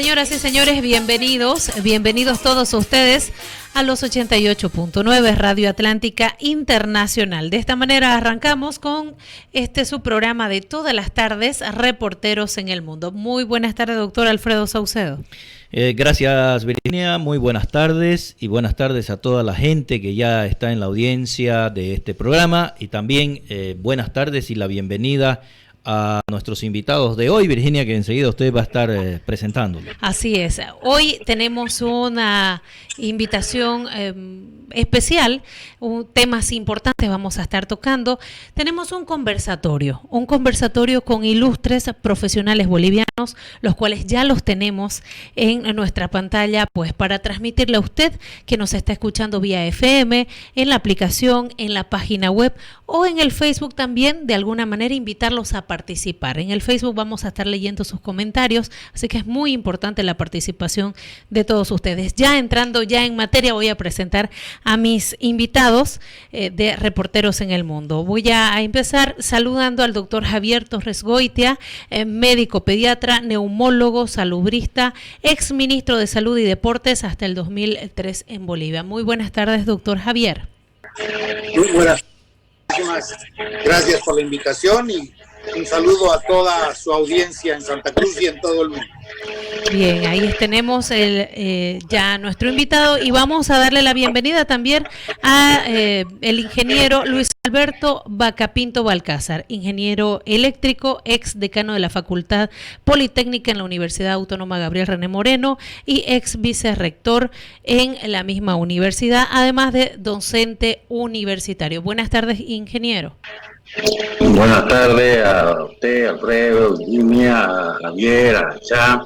Señoras y señores, bienvenidos todos ustedes a los 88.9 Radio Atlántica Internacional. De esta manera arrancamos con su programa de todas las tardes, Reporteros en el Mundo. Muy buenas tardes, doctor Alfredo Saucedo. Gracias, Virginia. Muy buenas tardes y buenas tardes a toda la gente que ya está en la audiencia de este programa y también buenas tardes y la bienvenida a nuestros invitados de hoy, Virginia, que enseguida usted va a estar presentándolo. Así es. Hoy tenemos una invitación especial, temas importantes vamos a estar tocando. Tenemos un conversatorio con ilustres profesionales bolivianos, los cuales ya los tenemos en nuestra pantalla, pues para transmitirle a usted que nos está escuchando vía FM, en la aplicación, en la página web o en el Facebook también, de alguna manera invitarlos a participar. En el Facebook vamos a estar leyendo sus comentarios, así que es muy importante la participación de todos ustedes. Ya entrando en materia, voy a presentar a mis invitados de Reporteros en el Mundo. Voy a empezar saludando al doctor Javier Torres Goitia, médico pediatra, neumólogo, salubrista, ex ministro de Salud y Deportes hasta el 2003 en Bolivia. Muy buenas tardes, doctor Javier. Muy buenas. Muchísimas gracias por la invitación y un saludo a toda su audiencia en Santa Cruz y en todo el mundo. Bien, ahí tenemos ya nuestro invitado y vamos a darle la bienvenida también a el ingeniero Luis Alberto Bacapinto Balcázar, ingeniero eléctrico, ex decano de la Facultad Politécnica en la Universidad Autónoma Gabriel René Moreno y ex vicerrector en la misma universidad, además de docente universitario. Buenas tardes, ingeniero. Buenas tardes a usted, Alfredo, Virginia, a Javier, a Chá,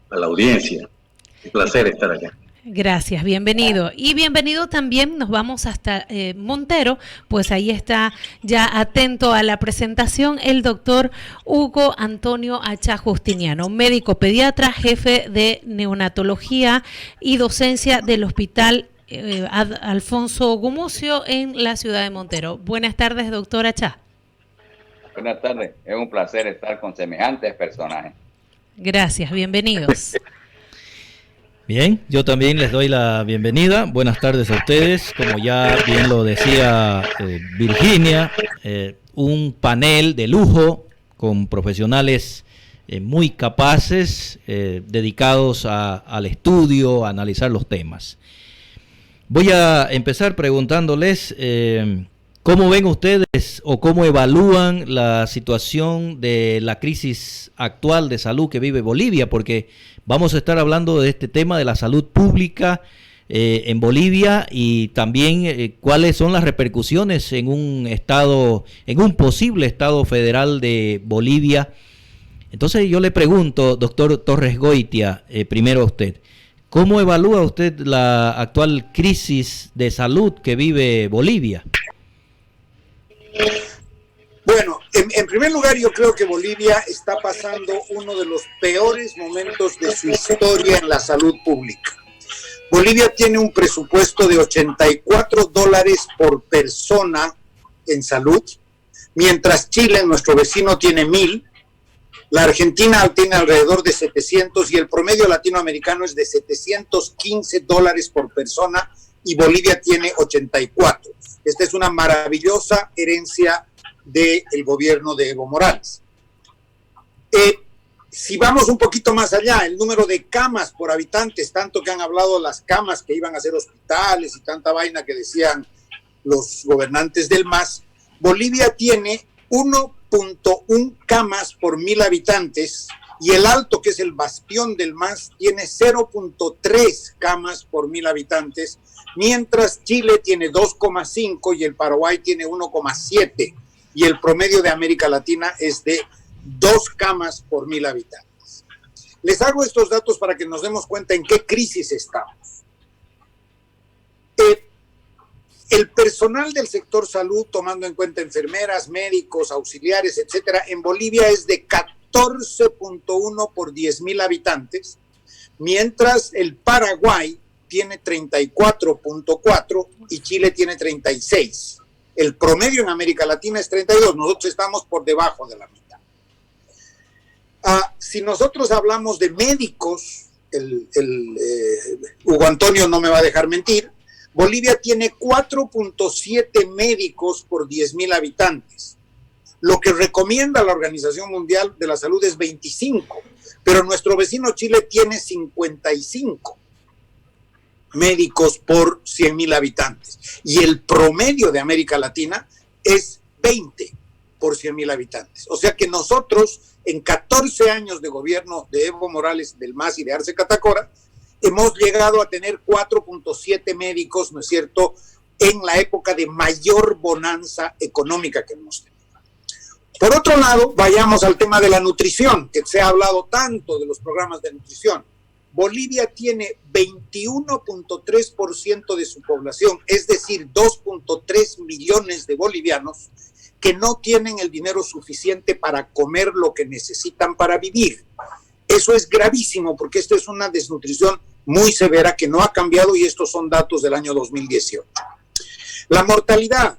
a la audiencia. Un placer estar acá. Gracias, bienvenido. Y bienvenido también, nos vamos hasta Montero, pues ahí está ya atento a la presentación el doctor Hugo Antonio Achá Justiniano, médico pediatra, jefe de neonatología y docencia del Hospital Alfonso Gumucio en la ciudad de Montero. Buenas tardes, doctor Achá. Buenas tardes, es un placer estar con semejantes personajes. Gracias, bienvenidos. Bien, yo también les doy la bienvenida. Buenas tardes a ustedes. Como ya bien lo decía Virginia, un panel de lujo con profesionales muy capaces, dedicados al estudio, a analizar los temas. Voy a empezar preguntándoles cómo ven ustedes o cómo evalúan la situación de la crisis actual de salud que vive Bolivia, porque vamos a estar hablando de este tema de la salud pública en Bolivia y también cuáles son las repercusiones en un posible estado federal de Bolivia. Entonces yo le pregunto, doctor Torres Goitia, primero a usted, ¿cómo evalúa usted la actual crisis de salud que vive Bolivia? Bueno, en primer lugar yo creo que Bolivia está pasando uno de los peores momentos de su historia en la salud pública. Bolivia tiene un presupuesto de $84 por persona en salud, mientras Chile, nuestro vecino, tiene 1,000. La Argentina tiene alrededor de 700 y el promedio latinoamericano es de $715 por persona y Bolivia tiene 84. Esta es una maravillosa herencia del gobierno de Evo Morales. Si vamos un poquito más allá, el número de camas por habitantes, tanto que han hablado de las camas que iban a ser hospitales y tanta vaina que decían los gobernantes del MAS, Bolivia tiene 1.1 camas por 1,000 habitantes y el Alto, que es el bastión del MAS, tiene 0.3 camas por 1,000 habitantes, mientras Chile tiene 2,5 y el Paraguay tiene 1,7 y el promedio de América Latina es de 2 camas por 1,000 habitantes. Les hago estos datos para que nos demos cuenta en qué crisis estamos. El personal del sector salud, tomando en cuenta enfermeras, médicos, auxiliares, etcétera, en Bolivia es de 14.1 por 10,000 habitantes, mientras el Paraguay tiene 34.4 y Chile tiene 36. El promedio en América Latina es 32, nosotros estamos por debajo de la mitad. Si nosotros hablamos de médicos, Hugo Antonio no me va a dejar mentir, Bolivia tiene 4.7 médicos por 10.000 habitantes. Lo que recomienda la Organización Mundial de la Salud es 25, pero nuestro vecino Chile tiene 55 médicos por 100.000 habitantes. Y el promedio de América Latina es 20 por 100.000 habitantes. O sea que nosotros, en 14 años de gobierno de Evo Morales, del MAS y de Arce Catacora, hemos llegado a tener 4.7 médicos, ¿no es cierto?, en la época de mayor bonanza económica que hemos tenido. Por otro lado, vayamos al tema de la nutrición, que se ha hablado tanto de los programas de nutrición. Bolivia tiene 21.3% de su población, es decir, 2.3 millones de bolivianos que no tienen el dinero suficiente para comer lo que necesitan para vivir. Eso es gravísimo porque esto es una desnutrición muy severa que no ha cambiado y estos son datos del año 2018. La mortalidad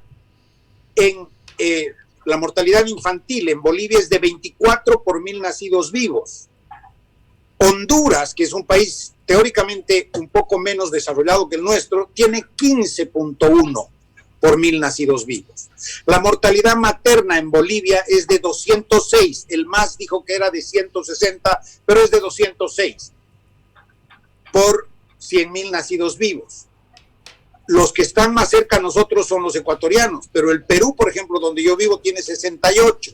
infantil en Bolivia es de 24 por 1.000 nacidos vivos. Honduras, que es un país teóricamente un poco menos desarrollado que el nuestro, tiene 15.1 por 1.000 nacidos vivos. La mortalidad materna en Bolivia es de 206. El MAS dijo que era de 160, pero es de 206 por 100.000 nacidos vivos. Los que están más cerca a nosotros son los ecuatorianos, pero el Perú, por ejemplo, donde yo vivo, tiene 68.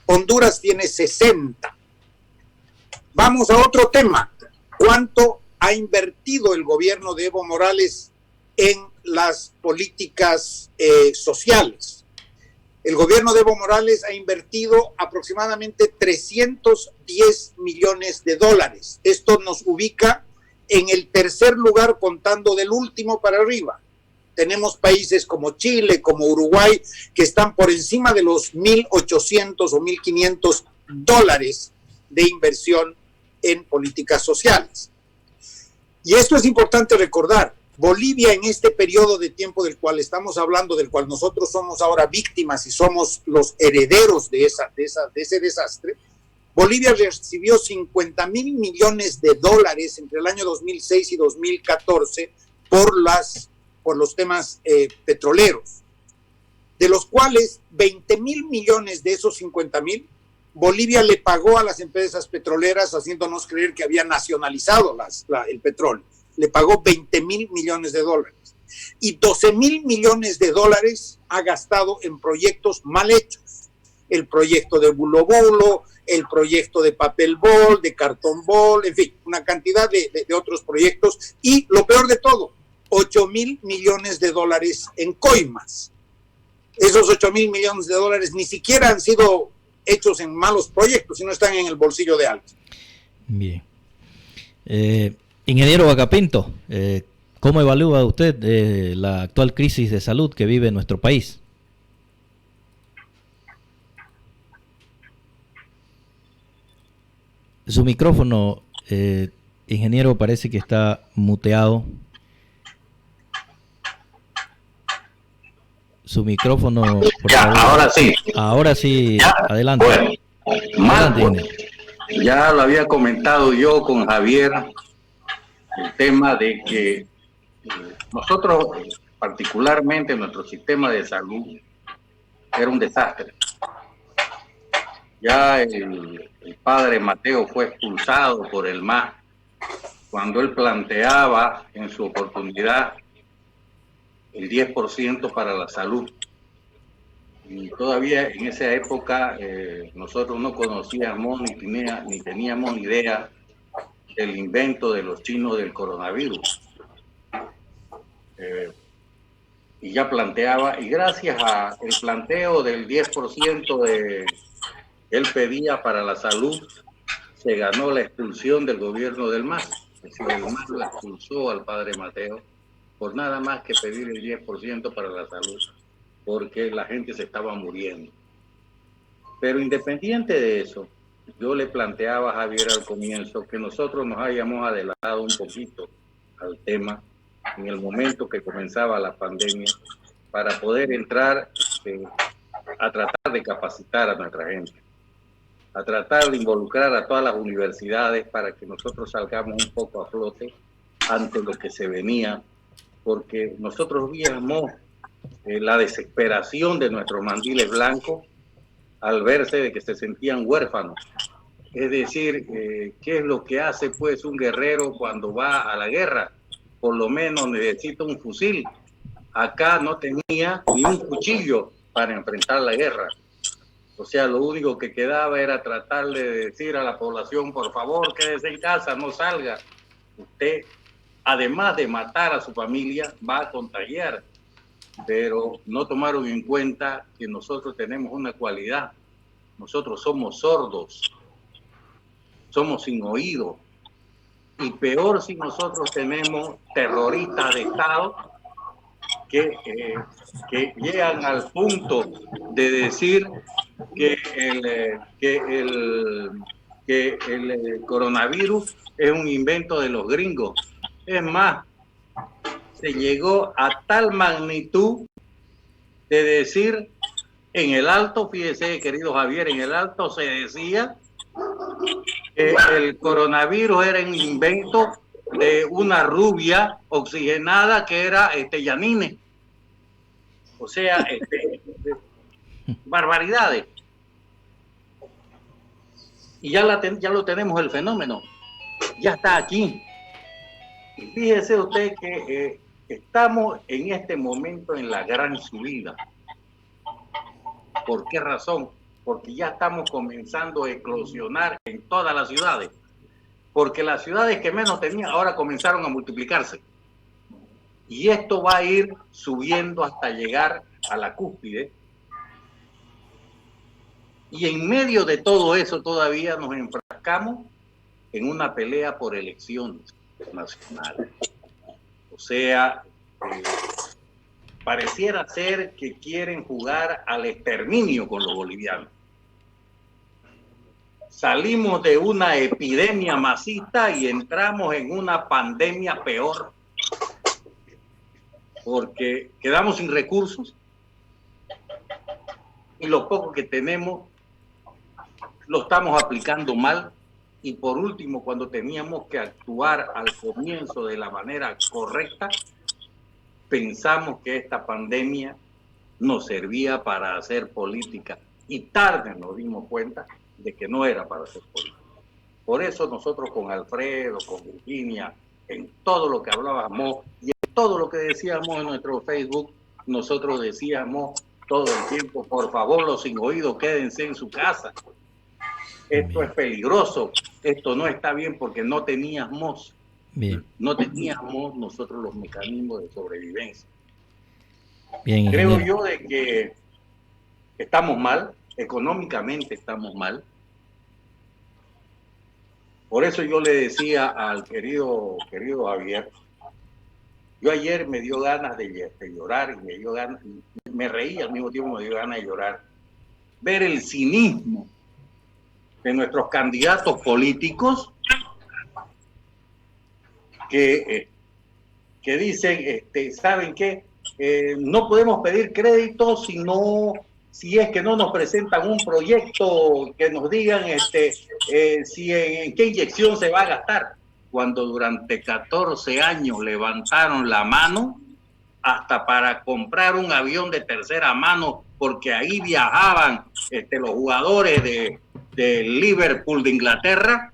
Honduras tiene 60. Vamos a otro tema. ¿Cuánto ha invertido el gobierno de Evo Morales en las políticas sociales? El gobierno de Evo Morales ha invertido aproximadamente 310 millones de dólares. Esto nos ubica en el tercer lugar contando del último para arriba. Tenemos países como Chile, como Uruguay, que están por encima de los 1.800 o 1.500 dólares de inversión en políticas sociales. Y esto es importante recordar. Bolivia en este periodo de tiempo del cual estamos hablando, del cual nosotros somos ahora víctimas y somos los herederos de ese desastre, Bolivia recibió 50.000 millones de dólares entre el año 2006 y 2014 por los temas petroleros, de los cuales 20.000 millones de esos 50.000, Bolivia le pagó a las empresas petroleras haciéndonos creer que había nacionalizado el petróleo. Le pagó 20.000 millones de dólares. Y 12.000 millones de dólares ha gastado en proyectos mal hechos. El proyecto de Bulo Bulo, el proyecto de Papel Bol, de Cartón Bol, en fin, una cantidad de otros proyectos. Y lo peor de todo, 8.000 millones de dólares en coimas. Esos 8.000 millones de dólares ni siquiera han sido hechos en malos proyectos, sino están en el bolsillo de alguien. Bien. Ingeniero Agapinto, ¿cómo evalúa usted la actual crisis de salud que vive nuestro país? Su micrófono, ingeniero, parece que está muteado. Su micrófono, por favor. Ahora sí. Ahora sí, Ya, adelante. Bueno, Adelante, ya lo había comentado yo con Javier, el tema de que nosotros, particularmente nuestro sistema de salud, era un desastre. Ya el padre Mateo fue expulsado por el MAS cuando él planteaba en su oportunidad el 10% para la salud. Y todavía en esa época nosotros no conocíamos ni teníamos idea del invento de los chinos del coronavirus. Y ya planteaba, y gracias al planteo del 10% que él pedía para la salud, se ganó la expulsión del gobierno del MAS. Es decir, el MAS lo expulsó al padre Mateo por nada más que pedir el 10% para la salud, porque la gente se estaba muriendo. Pero independiente de eso, yo le planteaba a Javier al comienzo que nosotros nos hayamos adelantado un poquito al tema en el momento que comenzaba la pandemia para poder entrar a tratar de capacitar a nuestra gente. a tratar de involucrar a todas las universidades para que nosotros salgamos un poco a flote ante lo que se venía, porque nosotros víamos la desesperación de nuestros mandiles blancos al verse de que se sentían huérfanos. Es decir, ¿qué es lo que hace pues un guerrero cuando va a la guerra? Por lo menos necesita un fusil. Acá no tenía ni un cuchillo para enfrentar la guerra. O sea, lo único que quedaba era tratar de decir a la población, por favor, quédese en casa, no salga. Usted, además de matar a su familia, va a contagiar. Pero no tomaron en cuenta que nosotros tenemos una cualidad. Nosotros somos sordos, somos sin oído. Y peor si nosotros tenemos terroristas de Estado que llegan al punto de decir que el coronavirus es un invento de los gringos. Es más, se llegó a tal magnitud de decir en el Alto, fíjese, querido Javier, en el Alto se decía que el coronavirus era un invento de una rubia oxigenada que era Yanine. O sea, barbaridades. Y ya lo tenemos el fenómeno. Ya está aquí. Y fíjese usted que estamos en este momento en la gran subida. ¿Por qué razón? Porque ya estamos comenzando a eclosionar en todas las ciudades. Porque las ciudades que menos tenían ahora comenzaron a multiplicarse. Y esto va a ir subiendo hasta llegar a la cúspide. Y en medio de todo eso todavía nos enfrascamos en una pelea por elecciones nacionales. O sea, pareciera ser que quieren jugar al exterminio con los bolivianos. Salimos de una epidemia masista y entramos en una pandemia peor, porque quedamos sin recursos y lo poco que tenemos lo estamos aplicando mal. Y por último, cuando teníamos que actuar al comienzo de la manera correcta, pensamos que esta pandemia nos servía para hacer política y tarde nos dimos cuenta de que no era para hacer política. Por eso nosotros con Alfredo, con Virginia, en todo lo que hablábamos y en todo lo que decíamos en nuestro Facebook, nosotros decíamos todo el tiempo, por favor, los sin oídos, quédense en su casa. Esto es peligroso, esto no está bien porque no teníamos nosotros los mecanismos de sobrevivencia. Bien, creo yo de que estamos mal, económicamente estamos mal. Por eso yo le decía al querido Javier, yo ayer me dio ganas de llorar y me reí al mismo tiempo, me dio ganas de llorar, ver el cinismo de nuestros candidatos políticos que dicen, ¿saben qué? No podemos pedir crédito si es que no nos presentan un proyecto que nos digan si en qué inyección se va a gastar. Cuando durante 14 años levantaron la mano hasta para comprar un avión de tercera mano, porque ahí viajaban los jugadores de Liverpool de Inglaterra,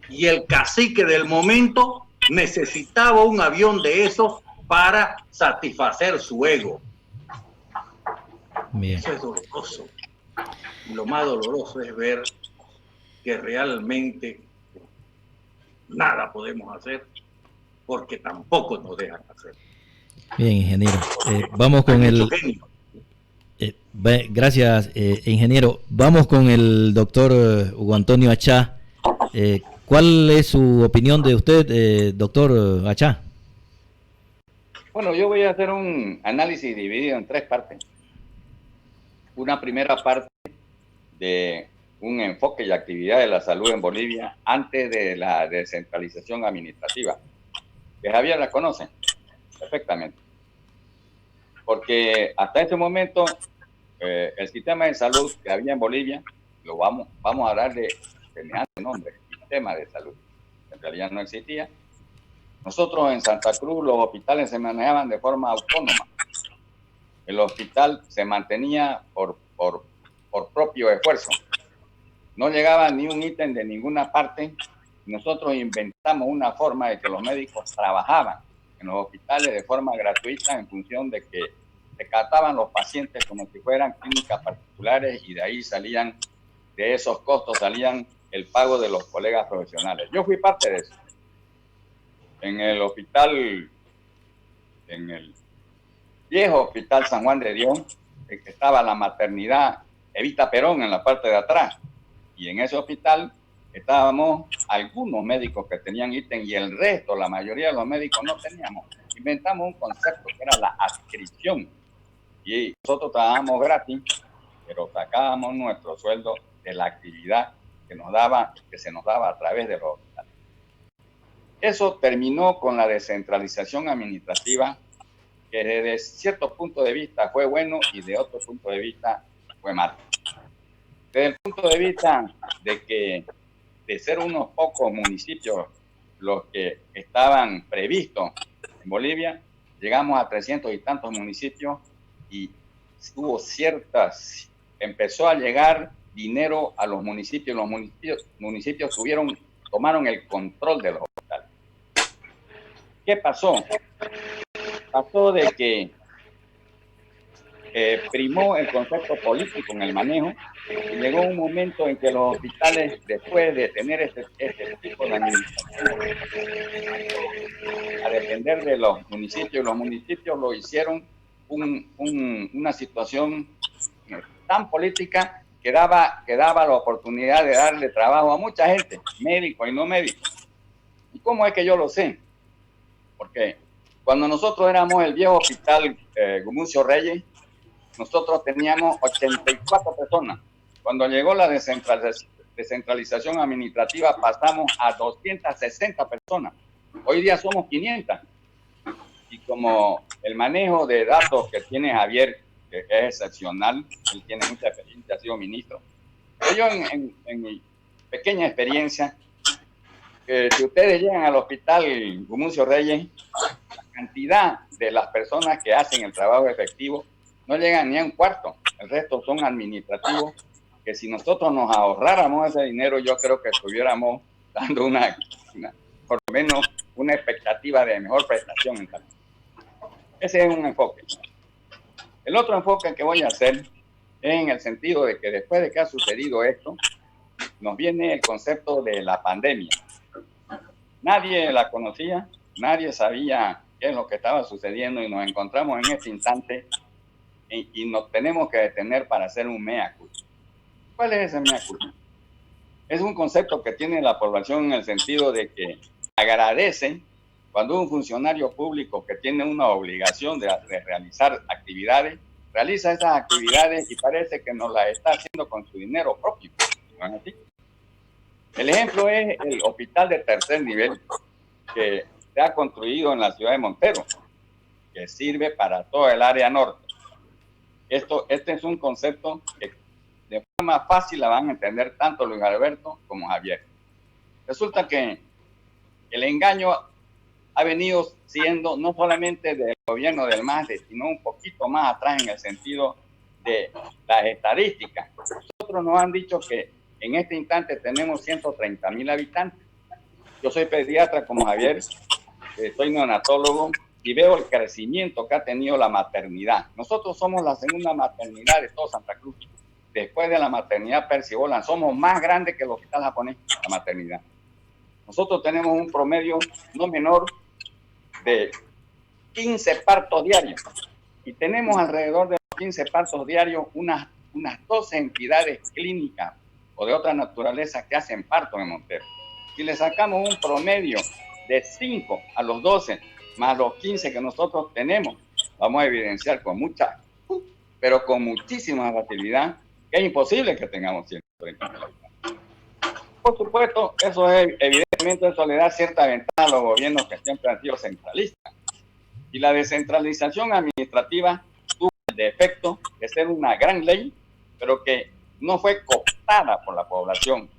y el cacique del momento necesitaba un avión de esos para satisfacer su ego. Bien. Eso es doloroso. Y lo más doloroso es ver que realmente nada podemos hacer porque tampoco nos dejan hacer. Bien, ingeniero. Vamos con el... gracias, ingeniero. Vamos con el doctor Hugo Antonio Achá. ¿Cuál es su opinión de usted, doctor Achá? Bueno, yo voy a hacer un análisis dividido en 3 partes. Una primera parte de un enfoque y actividad de la salud en Bolivia antes de la descentralización administrativa, que Javier la conoce perfectamente. Porque hasta este momento el sistema de salud que había en Bolivia vamos a darle semejante nombre, sistema de salud. En realidad no existía. Nosotros en Santa Cruz los hospitales se manejaban de forma autónoma. El hospital se mantenía por propio esfuerzo. No llegaba ni un ítem de ninguna parte. Nosotros inventamos una forma de que los médicos trabajaban en los hospitales de forma gratuita en función de que se trataban los pacientes como si fueran clínicas particulares y de ahí salían, de esos costos salían el pago de los colegas profesionales. Yo fui parte de eso. En el hospital, en el viejo hospital San Juan de Dios, estaba la maternidad Evita Perón en la parte de atrás. Y en ese hospital estábamos algunos médicos que tenían ítem y el resto, la mayoría de los médicos no teníamos. Inventamos un concepto que era la adscripción. Y nosotros trabajábamos gratis, pero sacábamos nuestro sueldo de la actividad que se nos daba a través de los hospitales. Eso terminó con la descentralización administrativa, que desde cierto punto de vista fue bueno y de otro punto de vista fue malo. Desde el punto de vista de ser unos pocos municipios los que estaban previstos en Bolivia, llegamos a 300 y tantos municipios y empezó a llegar dinero a los municipios. Los municipios tomaron el control de los hospitales. ¿Qué pasó? Pasó de que primó el concepto político en el manejo y llegó un momento en que los hospitales, después de tener este tipo de administración, a depender de los municipios lo hicieron una situación tan política que daba la oportunidad de darle trabajo a mucha gente, médicos y no médicos. ¿Y cómo es que yo lo sé? Porque cuando nosotros éramos el viejo hospital Gumucio Reyes, nosotros teníamos 84 personas. Cuando llegó la descentralización administrativa, pasamos a 260 personas. Hoy día somos 500. Y como el manejo de datos que tiene Javier, que es excepcional, él tiene mucha experiencia, ha sido ministro. Yo en mi pequeña experiencia, si ustedes llegan al hospital Gumucio Reyes, la cantidad de las personas que hacen el trabajo efectivo no llegan ni a un cuarto. El resto son administrativos, que si nosotros nos ahorráramos ese dinero, yo creo que estuviéramos dando por lo menos una expectativa de mejor prestación en salud. Ese es un enfoque. El otro enfoque que voy a hacer es en el sentido de que después de que ha sucedido esto, nos viene el concepto de la pandemia. Nadie la conocía, nadie sabía qué es lo que estaba sucediendo y nos encontramos en este instante y nos tenemos que detener para hacer un mea culpa. ¿Cuál es ese mea culpa? Es un concepto que tiene la población en el sentido de que agradece cuando un funcionario público que tiene una obligación de realizar actividades, realiza esas actividades y parece que nos las está haciendo con su dinero propio. ¿No es así? El ejemplo es el hospital de tercer nivel que se ha construido en la ciudad de Montero, que sirve para toda el área norte. Este es un concepto que de forma fácil la van a entender tanto Luis Alberto como Javier. Resulta que el engaño ha venido siendo no solamente del gobierno del MAS, sino un poquito más atrás en el sentido de las estadísticas. Nosotros nos han dicho que en este instante tenemos 130,000 habitantes. Yo soy pediatra como Javier, soy neonatólogo y veo el crecimiento que ha tenido la maternidad. Nosotros somos la segunda maternidad de todo Santa Cruz. Después de la maternidad Percy Boland, somos más grandes que el hospital japonés, la maternidad. Nosotros tenemos un promedio no menor de 15 partos diarios y tenemos alrededor de 15 partos diarios unas 12 entidades clínicas o de otra naturaleza que hacen partos en Montero. Si le sacamos un promedio de 5 a los 12 más los 15 que nosotros tenemos, vamos a evidenciar con muchísima facilidad que es imposible que tengamos 130,000 habitantes. Por supuesto, evidentemente eso le da cierta ventaja a los gobiernos que siempre han sido centralistas. Y la descentralización administrativa tuvo el defecto de ser una gran ley, pero que no fue cooptada aceptada por la población.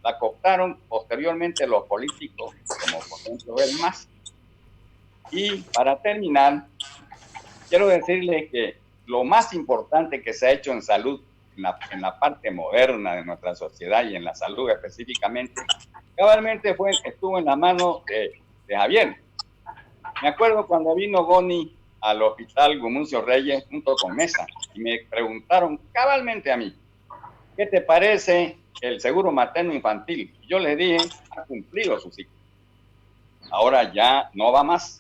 La cooptaron posteriormente los políticos, como por ejemplo el MAS. Y para terminar, quiero decirles que lo más importante que se ha hecho en salud, en la parte moderna de nuestra sociedad y en la salud específicamente, cabalmente estuvo en la mano de Javier. Me acuerdo cuando vino Goni al hospital Gumuncio Reyes junto con Mesa y me preguntaron cabalmente a mí, ¿qué te parece el seguro materno infantil? Yo les dije, ha cumplido su ciclo. Ahora ya no va más,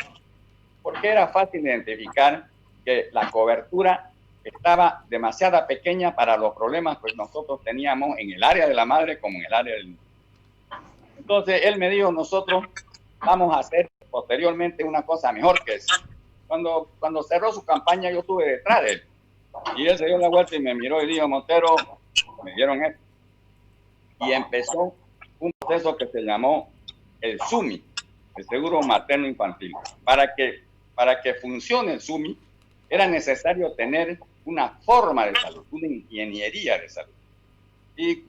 porque era fácil identificar que la cobertura estaba demasiado pequeña para los problemas que nosotros teníamos en el área de la madre como en el área del niño. Entonces él me dijo, nosotros vamos a hacer posteriormente una cosa mejor que eso. Cuando cerró su campaña yo estuve detrás de él y él se dio la vuelta y me miró y dijo, Montero, me dieron esto. Y empezó un proceso que se llamó el SUMI, el Seguro Materno Infantil. Para que funcione el SUMI era necesario tener una forma de salud, una ingeniería de salud. Y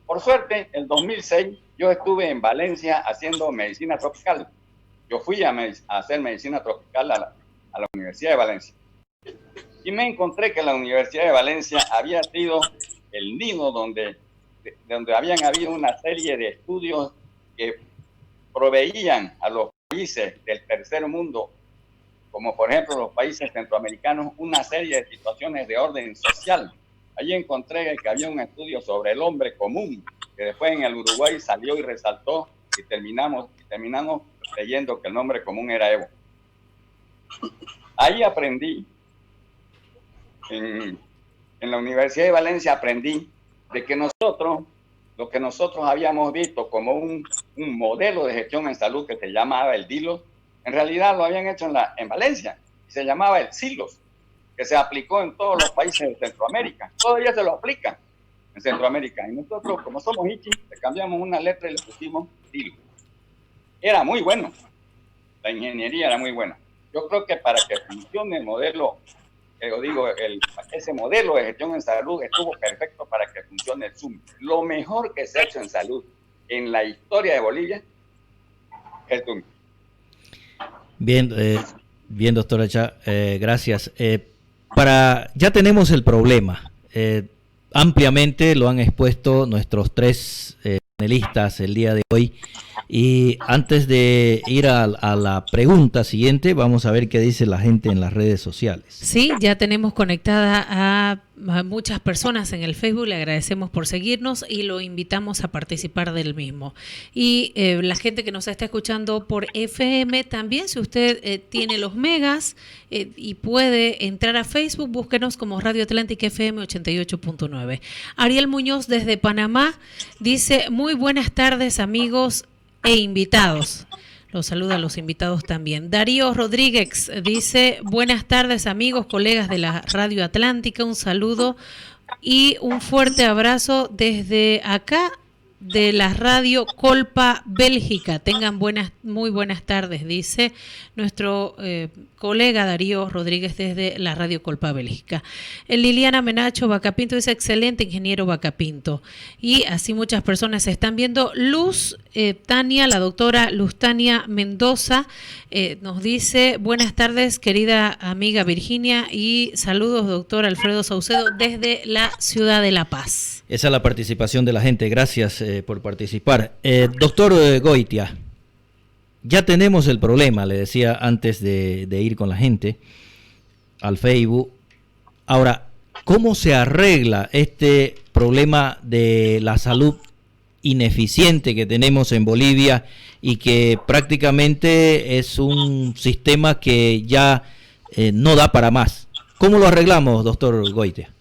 por suerte, en 2006 yo estuve en Valencia haciendo medicina tropical. Yo fui a hacer medicina tropical a la Universidad de Valencia. Y me encontré que la Universidad de Valencia había sido el nido donde habían habido una serie de estudios que proveían a los países del tercer mundo, como por ejemplo los países centroamericanos, una serie de situaciones de orden social. Allí encontré que había un estudio sobre el hombre común, que después en el Uruguay salió y resaltó, y terminamos leyendo que el nombre común era Evo. Ahí aprendí, en la Universidad de Valencia aprendí de que lo que nosotros habíamos visto como un modelo de gestión en salud que se llamaba el DILOS, en realidad lo habían hecho en Valencia, y se llamaba el SILOS, que se aplicó en todos los países de Centroamérica. Todavía se lo aplica en Centroamérica. Y nosotros, como somos Ichi, le cambiamos una letra y le pusimos DILOS. Era muy bueno. La ingeniería era muy buena. Yo creo que para que funcione el modelo, ese modelo de gestión en salud estuvo perfecto para que funcione el SUMI. Lo mejor que se ha hecho en salud en la historia de Bolivia es el SUMI. Bien, doctora Chá, gracias. Ya tenemos el problema. Ampliamente lo han expuesto nuestros tres panelistas el día de hoy. Y antes de ir a la pregunta siguiente, vamos a ver qué dice la gente en las redes sociales. Sí, ya tenemos conectada a muchas personas en el Facebook, le agradecemos por seguirnos y lo invitamos a participar del mismo. Y la gente que nos está escuchando por FM, también si usted tiene los megas y puede entrar a Facebook, búsquenos como Radio Atlántica FM 88.9. Ariel Muñoz desde Panamá dice, muy buenas tardes amigos e invitados. Los saluda a los invitados también. Darío Rodríguez dice, buenas tardes amigos, colegas de la Radio Atlántica, un saludo y un fuerte abrazo desde acá de la Radio Colpa Bélgica. Tengan muy buenas tardes, dice nuestro colega Darío Rodríguez desde la Radio Colpa Bélgica. Liliana Menacho Bacapinto dice, excelente ingeniero Bacapinto. Y así muchas personas se están viendo. La doctora Luz Tania Mendoza nos dice, buenas tardes querida amiga Virginia y saludos doctor Alfredo Saucedo desde la ciudad de La Paz. Esa es la participación de la gente, gracias por participar. Doctor Goitia, ya tenemos el problema, le decía antes de ir con la gente al Facebook. Ahora, ¿cómo se arregla este problema de la salud ineficiente que tenemos en Bolivia y que prácticamente es un sistema que ya no da para más? ¿Cómo lo arreglamos, doctor Goitia?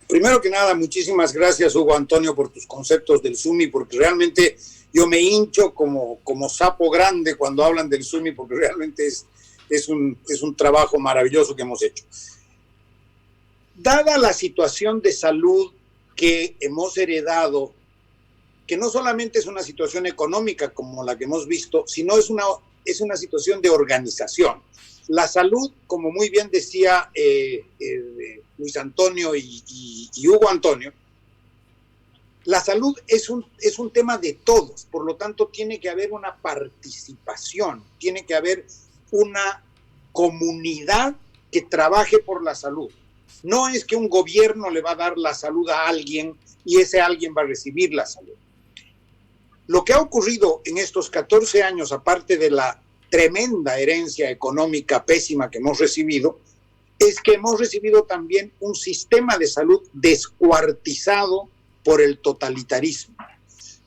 Primero que nada, muchísimas gracias, Hugo Antonio, por tus conceptos del SUMI, porque realmente yo me hincho como sapo grande cuando hablan del SUMI, porque realmente es un trabajo maravilloso que hemos hecho. Dada la situación de salud que hemos heredado, que no solamente es una situación económica como la que hemos visto, sino es una situación de organización. La salud, como muy bien decía Luis Antonio y Hugo Antonio, La salud es un tema de todos, por lo tanto tiene que haber una participación, tiene que haber una comunidad que trabaje por la salud. No es que un gobierno le va a dar la salud a alguien y ese alguien va a recibir la salud. Lo que ha ocurrido en estos 14 años, aparte de la tremenda herencia económica pésima que hemos recibido, es que hemos recibido también un sistema de salud descuartizado por el totalitarismo.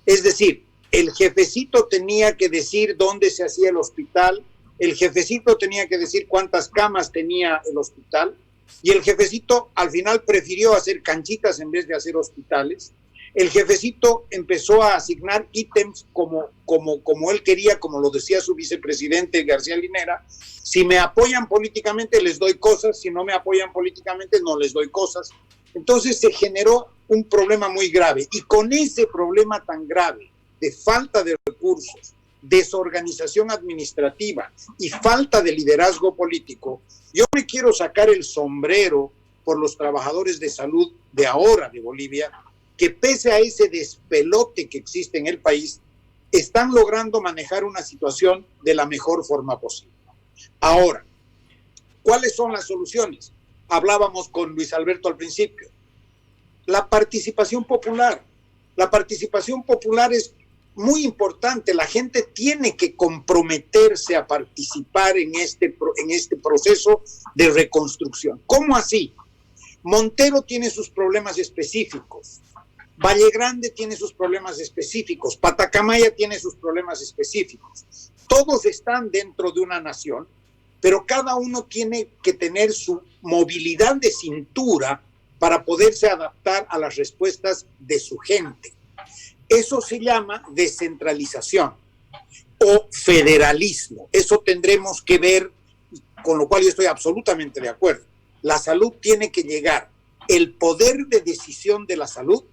Es decir, el jefecito tenía que decir dónde se hacía el hospital, el jefecito tenía que decir cuántas camas tenía el hospital, y el jefecito al final prefirió hacer canchitas en vez de hacer hospitales. El jefecito empezó a asignar ítems como él quería, como lo decía su vicepresidente García Linera. Si me apoyan políticamente les doy cosas, si no me apoyan políticamente no les doy cosas. Entonces se generó un problema muy grave, y con ese problema tan grave de falta de recursos, desorganización administrativa y falta de liderazgo político, yo me quiero sacar el sombrero por los trabajadores de salud de ahora de Bolivia, que pese a ese despelote que existe en el país, están logrando manejar una situación de la mejor forma posible. Ahora, ¿cuáles son las soluciones? Hablábamos con Luis Alberto al principio. La participación popular. La participación popular es muy importante. La gente tiene que comprometerse a participar en este proceso de reconstrucción. ¿Cómo así? Montero tiene sus problemas específicos. Valle Grande tiene sus problemas específicos, Patacamaya tiene sus problemas específicos. Todos están dentro de una nación, pero cada uno tiene que tener su movilidad de cintura para poderse adaptar a las respuestas de su gente. Eso se llama descentralización o federalismo. Eso tendremos que ver, con lo cual yo estoy absolutamente de acuerdo. La salud tiene que llegar, el poder de decisión de la salud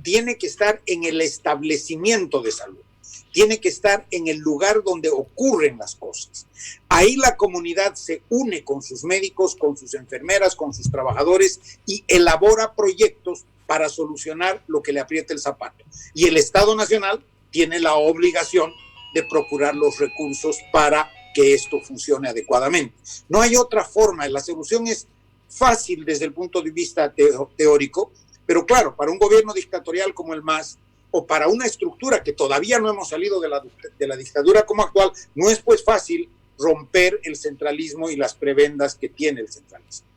tiene que estar en el establecimiento de salud, tiene que estar en el lugar donde ocurren las cosas. Ahí la comunidad se une con sus médicos, con sus enfermeras, con sus trabajadores y elabora proyectos para solucionar lo que le aprieta el zapato. Y el Estado Nacional tiene la obligación de procurar los recursos para que esto funcione adecuadamente. No hay otra forma, la solución es fácil desde el punto de vista teórico, pero claro, para un gobierno dictatorial como el MAS, o para una estructura que todavía no hemos salido de la dictadura como actual, no es pues fácil romper el centralismo y las prebendas que tiene el centralismo.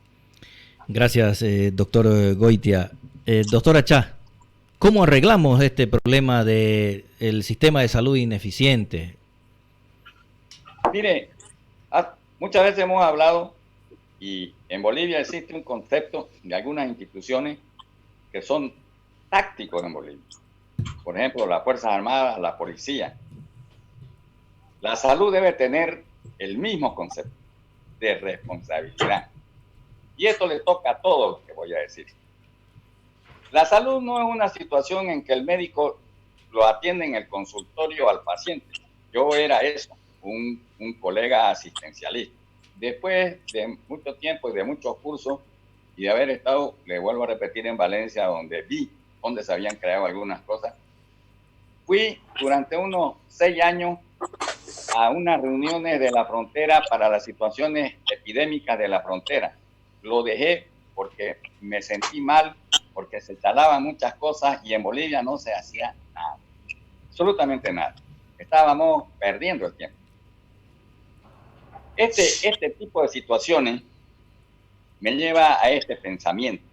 Gracias, doctor Goitia. Doctora Chá, ¿cómo arreglamos este problema del sistema de salud ineficiente? Mire, muchas veces hemos hablado, y en Bolivia existe un concepto de algunas instituciones que son tácticos en Bolivia. Por ejemplo, las Fuerzas Armadas, la policía. La salud debe tener el mismo concepto de responsabilidad. Y esto le toca a todo lo que voy a decir. La salud no es una situación en que el médico lo atiende en el consultorio al paciente. Yo era eso, un colega asistencialista. Después de mucho tiempo y de muchos cursos, y de haber estado, le vuelvo a repetir, en Valencia, donde vi donde se habían creado algunas cosas, fui durante unos 6 años a unas reuniones de la frontera para las situaciones epidémicas de la frontera. Lo dejé porque me sentí mal, porque se talaban muchas cosas y en Bolivia no se hacía nada, absolutamente nada. Estábamos perdiendo el tiempo. Este tipo de situaciones me lleva a este pensamiento.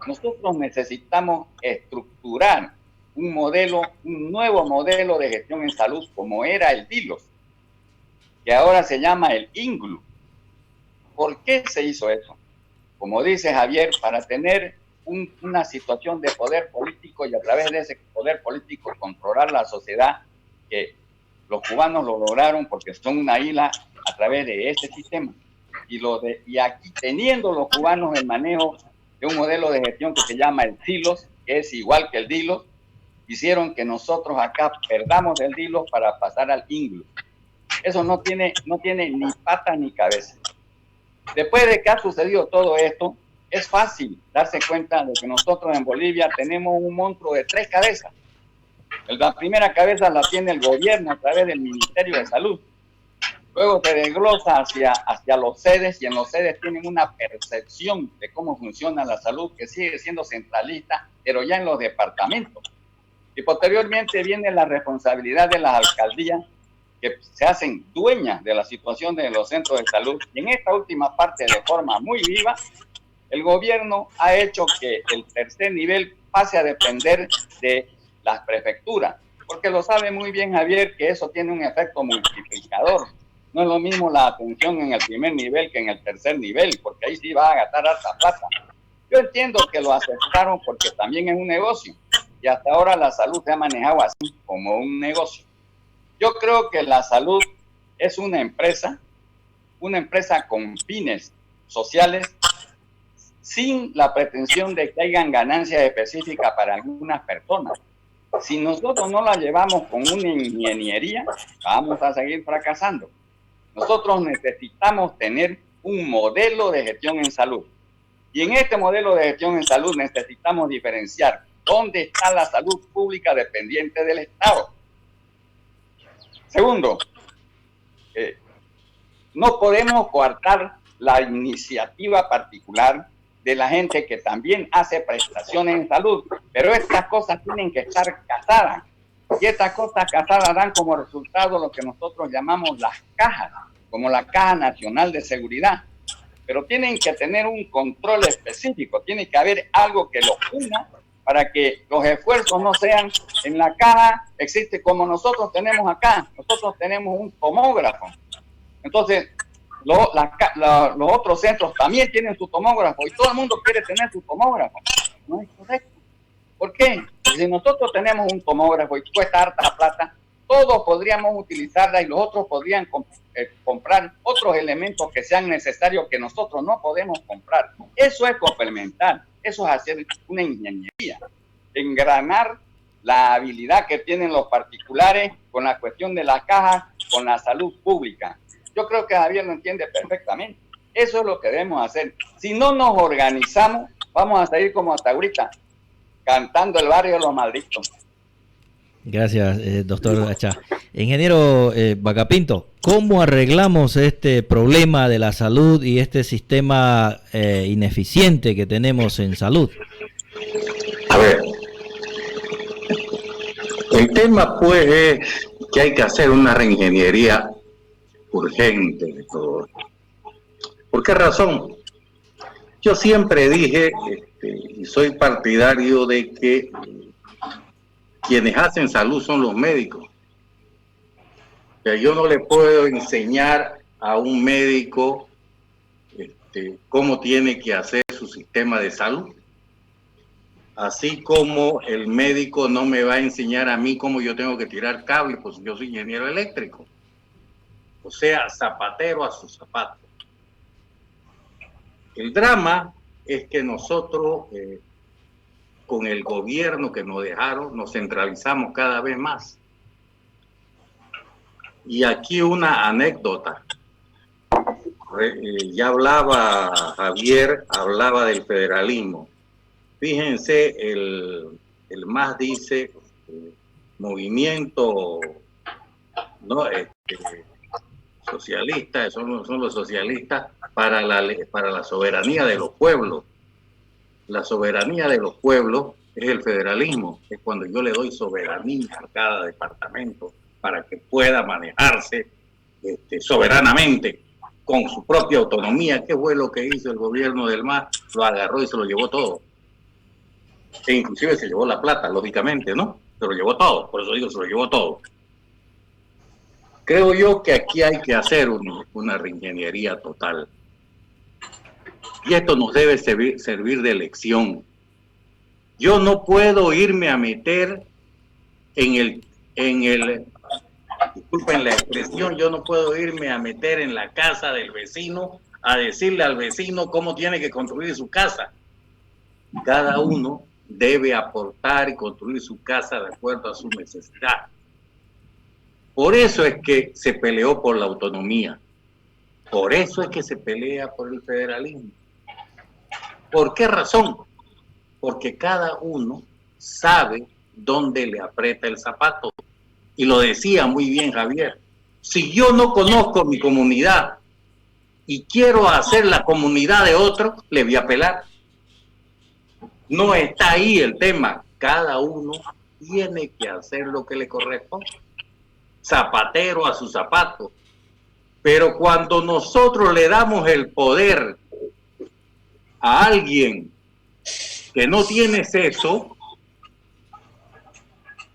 Nosotros necesitamos estructurar un nuevo modelo de gestión en salud, como era el DILOS, que ahora se llama el INGLU. ¿Por qué se hizo eso? Como dice Javier, para tener una situación de poder político y a través de ese poder político controlar la sociedad, que los cubanos lo lograron porque son una isla a través de ese sistema. Y aquí, teniendo los cubanos el manejo de un modelo de gestión que se llama el SILOS, que es igual que el DILOS, hicieron que nosotros acá perdamos el DILOS para pasar al INGLU. Eso no tiene ni pata ni cabeza. Después de que ha sucedido todo esto, es fácil darse cuenta de que nosotros en Bolivia tenemos un monstruo de 3 cabezas. La primera cabeza la tiene el gobierno a través del Ministerio de Salud. Luego se desglosa hacia los sedes, y en los sedes tienen una percepción de cómo funciona la salud que sigue siendo centralista, pero ya en los departamentos. Y posteriormente viene la responsabilidad de las alcaldías, que se hacen dueñas de la situación de los centros de salud. Y en esta última parte, de forma muy viva, el gobierno ha hecho que el tercer nivel pase a depender de las prefecturas, porque lo sabe muy bien Javier, que eso tiene un efecto multiplicador. No es lo mismo la atención en el primer nivel que en el tercer nivel, porque ahí sí va a gastar harta plata. Yo entiendo que lo aceptaron porque también es un negocio, y hasta ahora la salud se ha manejado así, como un negocio. Yo creo que la salud es una empresa con fines sociales, sin la pretensión de que hayan ganancias específicas para algunas personas. Si nosotros no la llevamos con una ingeniería, vamos a seguir fracasando. Nosotros necesitamos tener un modelo de gestión en salud. Y en este modelo de gestión en salud necesitamos diferenciar dónde está la salud pública dependiente del Estado. Segundo, no podemos coartar la iniciativa particular de la gente que también hace prestaciones en salud, pero estas cosas tienen que estar casadas. Y estas cosas casadas dan como resultado lo que nosotros llamamos las cajas, como la Caja Nacional de Seguridad. Pero tienen que tener un control específico, tiene que haber algo que los una para que los esfuerzos no sean en la caja. Existe como nosotros tenemos acá, nosotros tenemos un tomógrafo. Entonces, los otros centros también tienen su tomógrafo y todo el mundo quiere tener su tomógrafo. No es correcto. ¿Por qué? Porque si nosotros tenemos un tomógrafo y cuesta harta plata, todos podríamos utilizarla y los otros podrían comprar otros elementos que sean necesarios que nosotros no podemos comprar. Eso es complementar, eso es hacer una ingeniería, engranar la habilidad que tienen los particulares con la cuestión de la caja, con la salud pública. Yo creo que Javier lo entiende perfectamente. Eso es lo que debemos hacer. Si no nos organizamos, vamos a seguir como hasta ahorita, cantando el barrio de los malditos. Gracias, doctor Achá. Ingeniero Vacapinto, ¿cómo arreglamos este problema de la salud y este sistema ineficiente que tenemos en salud? A ver, el tema pues es que hay que hacer una reingeniería urgente de todo. ¿Por qué razón? Yo siempre dije, y soy partidario de que quienes hacen salud son los médicos. O sea, yo no le puedo enseñar a un médico cómo tiene que hacer su sistema de salud. Así como el médico no me va a enseñar a mí cómo yo tengo que tirar cables, pues yo soy ingeniero eléctrico. O sea, zapatero a su zapato. El drama es que nosotros, con el gobierno que nos dejaron, nos centralizamos cada vez más. Y aquí una anécdota. Ya hablaba Javier, hablaba del federalismo. Fíjense, el MAS dice movimiento, ¿no? Socialistas, son los socialistas para la soberanía de los pueblos. La soberanía de los pueblos es el federalismo, es cuando yo le doy soberanía a cada departamento para que pueda manejarse soberanamente con su propia autonomía. ¿Qué fue lo que hizo el gobierno del MAS? Lo agarró y se lo llevó todo. E inclusive se llevó la plata, lógicamente, ¿no? Se lo llevó todo, por eso digo, se lo llevó todo. Creo yo que aquí hay que hacer una reingeniería total. Y esto nos debe servir de lección. Yo no puedo irme a meter disculpen la expresión, yo no puedo irme a meter en la casa del vecino a decirle al vecino cómo tiene que construir su casa. Cada uno debe aportar y construir su casa de acuerdo a su necesidad. Por eso es que se peleó por la autonomía. Por eso es que se pelea por el federalismo. ¿Por qué razón? Porque cada uno sabe dónde le aprieta el zapato. Y lo decía muy bien Javier. Si yo no conozco mi comunidad y quiero hacer la comunidad de otro, le voy a apelar. No está ahí el tema. Cada uno tiene que hacer lo que le corresponde. Zapatero a su zapato. Pero cuando nosotros le damos el poder a alguien que no tiene seso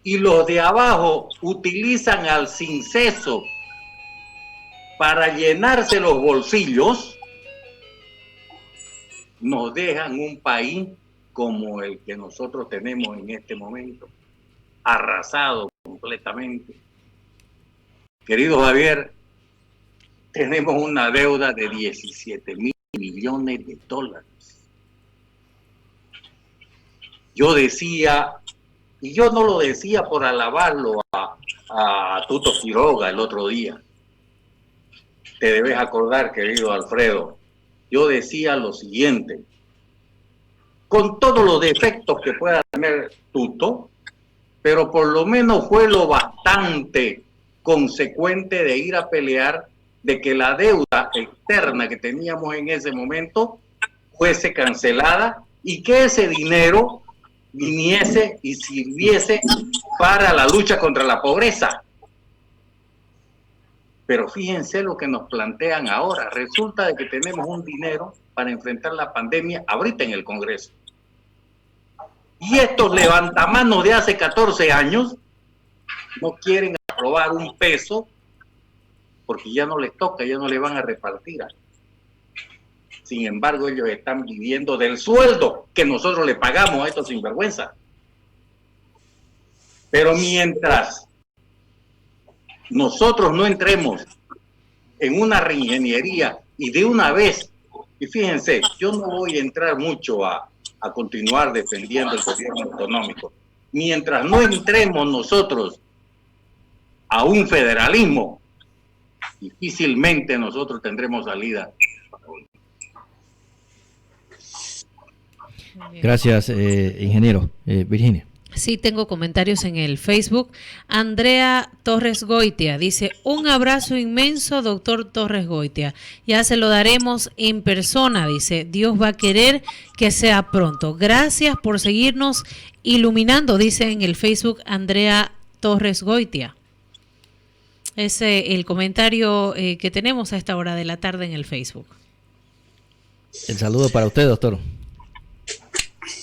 y los de abajo utilizan al sin seso para llenarse los bolsillos, nos dejan un país como el que nosotros tenemos en este momento, arrasado completamente. Querido Javier, tenemos una deuda de 17.000 millones de dólares. Yo decía, y yo no lo decía por alabarlo a Tuto Quiroga el otro día. Te debes acordar, querido Alfredo, yo decía lo siguiente: con todos los defectos que pueda tener Tuto, pero por lo menos fue lo bastante consecuente de ir a pelear de que la deuda externa que teníamos en ese momento fuese cancelada y que ese dinero viniese y sirviese para la lucha contra la pobreza. Pero fíjense lo que nos plantean ahora. Resulta de que tenemos un dinero para enfrentar la pandemia ahorita en el Congreso. Y estos levantamanos de hace 14 años no quieren aprobar un peso porque ya no les toca, ya no le van a repartir. Sin embargo, ellos están viviendo del sueldo que nosotros le pagamos a estos sinvergüenzas. Pero mientras nosotros no entremos en una reingeniería y de una vez, y fíjense, yo no voy a entrar mucho a continuar defendiendo el gobierno autonómico. Mientras no entremos nosotros a un federalismo, difícilmente nosotros tendremos salida. Gracias, ingeniero. Virginia. Sí, tengo comentarios en el Facebook. Andrea Torres Goitia dice: un abrazo inmenso, doctor Torres Goitia. Ya se lo daremos en persona, dice. Dios va a querer que sea pronto. Gracias por seguirnos iluminando, dice en el Facebook Andrea Torres Goitia. Es el comentario que tenemos a esta hora de la tarde en el Facebook. El saludo para usted, doctor.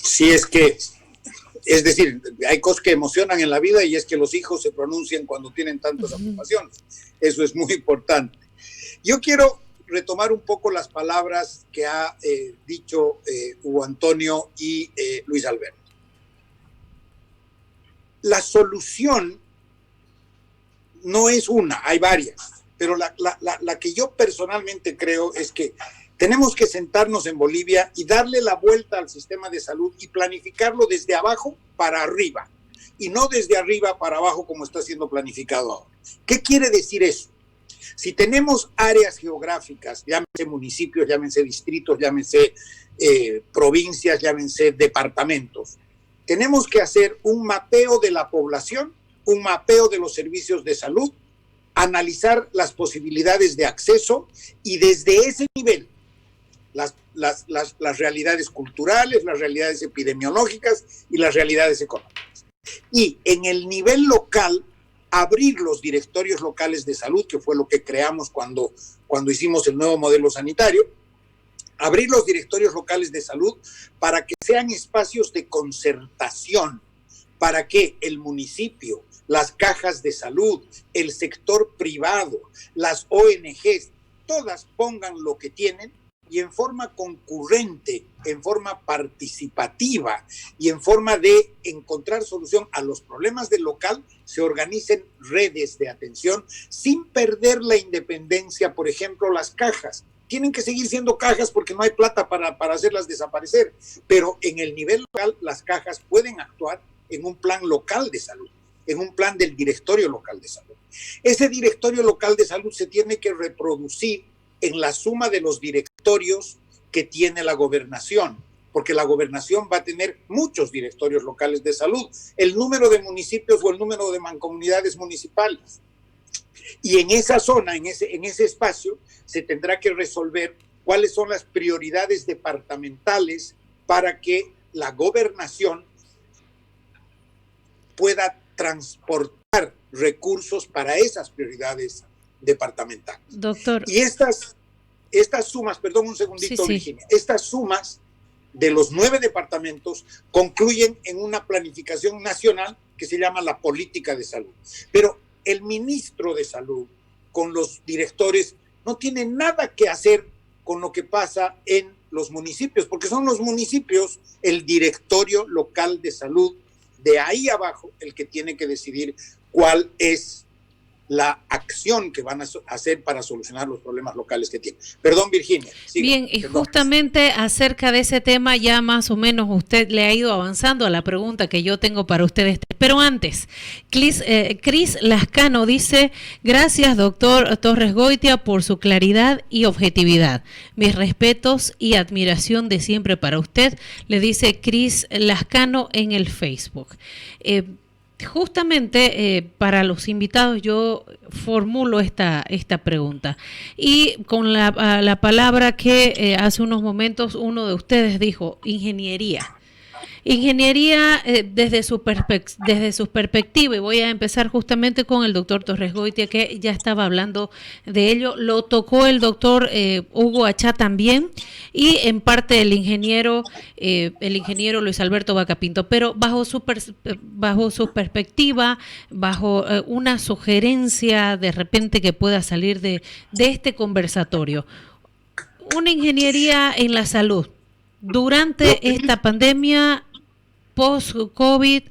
Sí, es decir, hay cosas que emocionan en la vida y es que los hijos se pronuncien cuando tienen tantas ocupaciones. Eso es muy importante. Yo quiero retomar un poco las palabras que ha dicho Hugo Antonio y Luis Alberto. La solución no es una, hay varias, pero la que yo personalmente creo es que tenemos que sentarnos en Bolivia y darle la vuelta al sistema de salud y planificarlo desde abajo para arriba y no desde arriba para abajo como está siendo planificado ahora. ¿Qué quiere decir eso? Si tenemos áreas geográficas, llámense municipios, llámense distritos, llámense provincias, llámense departamentos, tenemos que hacer un mapeo de la población, un mapeo de los servicios de salud, analizar las posibilidades de acceso y desde ese nivel las realidades culturales, las realidades epidemiológicas y las realidades económicas. Y en el nivel local, abrir los directorios locales de salud, que fue lo que creamos cuando hicimos el nuevo modelo sanitario, abrir los directorios locales de salud para que sean espacios de concertación, para que el municipio, las cajas de salud, el sector privado, las ONGs, todas pongan lo que tienen y en forma concurrente, en forma participativa y en forma de encontrar solución a los problemas del local, se organicen redes de atención sin perder la independencia. Por ejemplo, las cajas tienen que seguir siendo cajas porque no hay plata para hacerlas desaparecer, pero en el nivel local las cajas pueden actuar en un plan local de salud, en un plan del directorio local de salud. Ese directorio local de salud se tiene que reproducir en la suma de los directorios que tiene la gobernación. porque la gobernación va a tener muchos directorios locales de salud, el número de municipios o el número de mancomunidades municipales. Y en esa zona, en ese espacio, se tendrá que resolver cuáles son las prioridades departamentales para que la gobernación pueda transportar recursos para esas prioridades departamentales. Doctor. Y estas sumas, perdón un segundito, Sí. Virginia, estas sumas de los 9 departamentos concluyen en una planificación nacional que se llama la política de salud. Pero el ministro de salud con los directores no tiene nada que hacer con lo que pasa en los municipios, porque son los municipios, el directorio local de salud, de ahí abajo, el que tiene que decidir cuál es la acción que van a hacer para solucionar los problemas locales que tienen. Perdón, Virginia. Siga. Bien, y Perdón. justamente acerca de ese tema ya más o menos usted le ha ido avanzando a la pregunta que yo tengo para ustedes. Pero antes, Cris Lascano dice, gracias doctor Torres Goitia por su claridad y objetividad. Mis respetos y admiración de siempre para usted, le dice Cris Lascano en el Facebook. Justamente para los invitados yo formulo esta pregunta y con la palabra que hace unos momentos uno de ustedes dijo, ingeniería. Ingeniería desde su perspectiva, y voy a empezar justamente con el doctor Torres Goitia, que ya estaba hablando de ello, lo tocó el doctor Hugo Achá también, y en parte el ingeniero Luis Alberto Vacapinto, pero bajo su perspectiva, bajo una sugerencia de repente que pueda salir de este conversatorio. Una ingeniería en la salud, durante esta pandemia, post-COVID,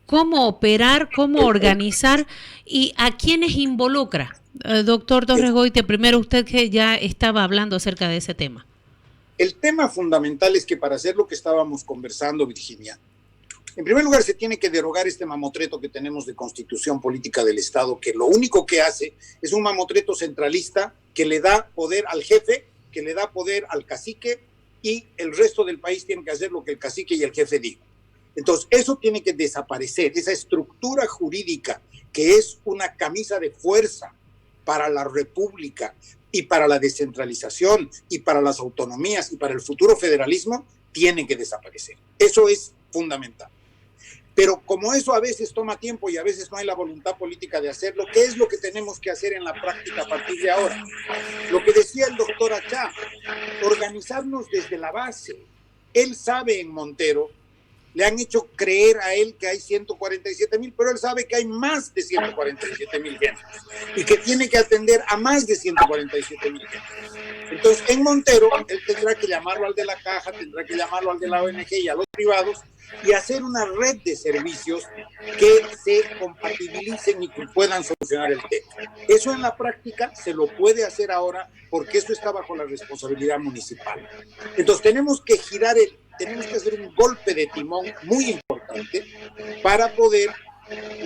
cómo operar, cómo organizar y a quiénes involucra. Doctor Torres Goitia, primero usted que ya estaba hablando acerca de ese tema. El tema fundamental es que para hacer lo que estábamos conversando, Virginia, en primer lugar se tiene que derogar este mamotreto que tenemos de constitución política del Estado, que lo único que hace es un mamotreto centralista que le da poder al jefe, que le da poder al cacique, y el resto del país tiene que hacer lo que el cacique y el jefe digan. Entonces, eso tiene que desaparecer, esa estructura jurídica que es una camisa de fuerza para la república y para la descentralización y para las autonomías y para el futuro federalismo, tiene que desaparecer. Eso es fundamental. Pero como eso a veces toma tiempo y a veces no hay la voluntad política de hacerlo, ¿qué es lo que tenemos que hacer en la práctica a partir de ahora? Lo que decía el doctor Achá, organizarnos desde la base. Él sabe en Montero, le han hecho creer a él que hay 147,000, pero él sabe que hay más de 147,000 gentes y que tiene que atender a más de 147,000 gentes. Entonces, en Montero, él tendrá que llamarlo al de la caja, tendrá que llamarlo al de la ONG y a los privados y hacer una red de servicios que se compatibilicen y que puedan solucionar el tema. Eso en la práctica se lo puede hacer ahora porque eso está bajo la responsabilidad municipal. Entonces, tenemos que hacer un golpe de timón muy importante para poder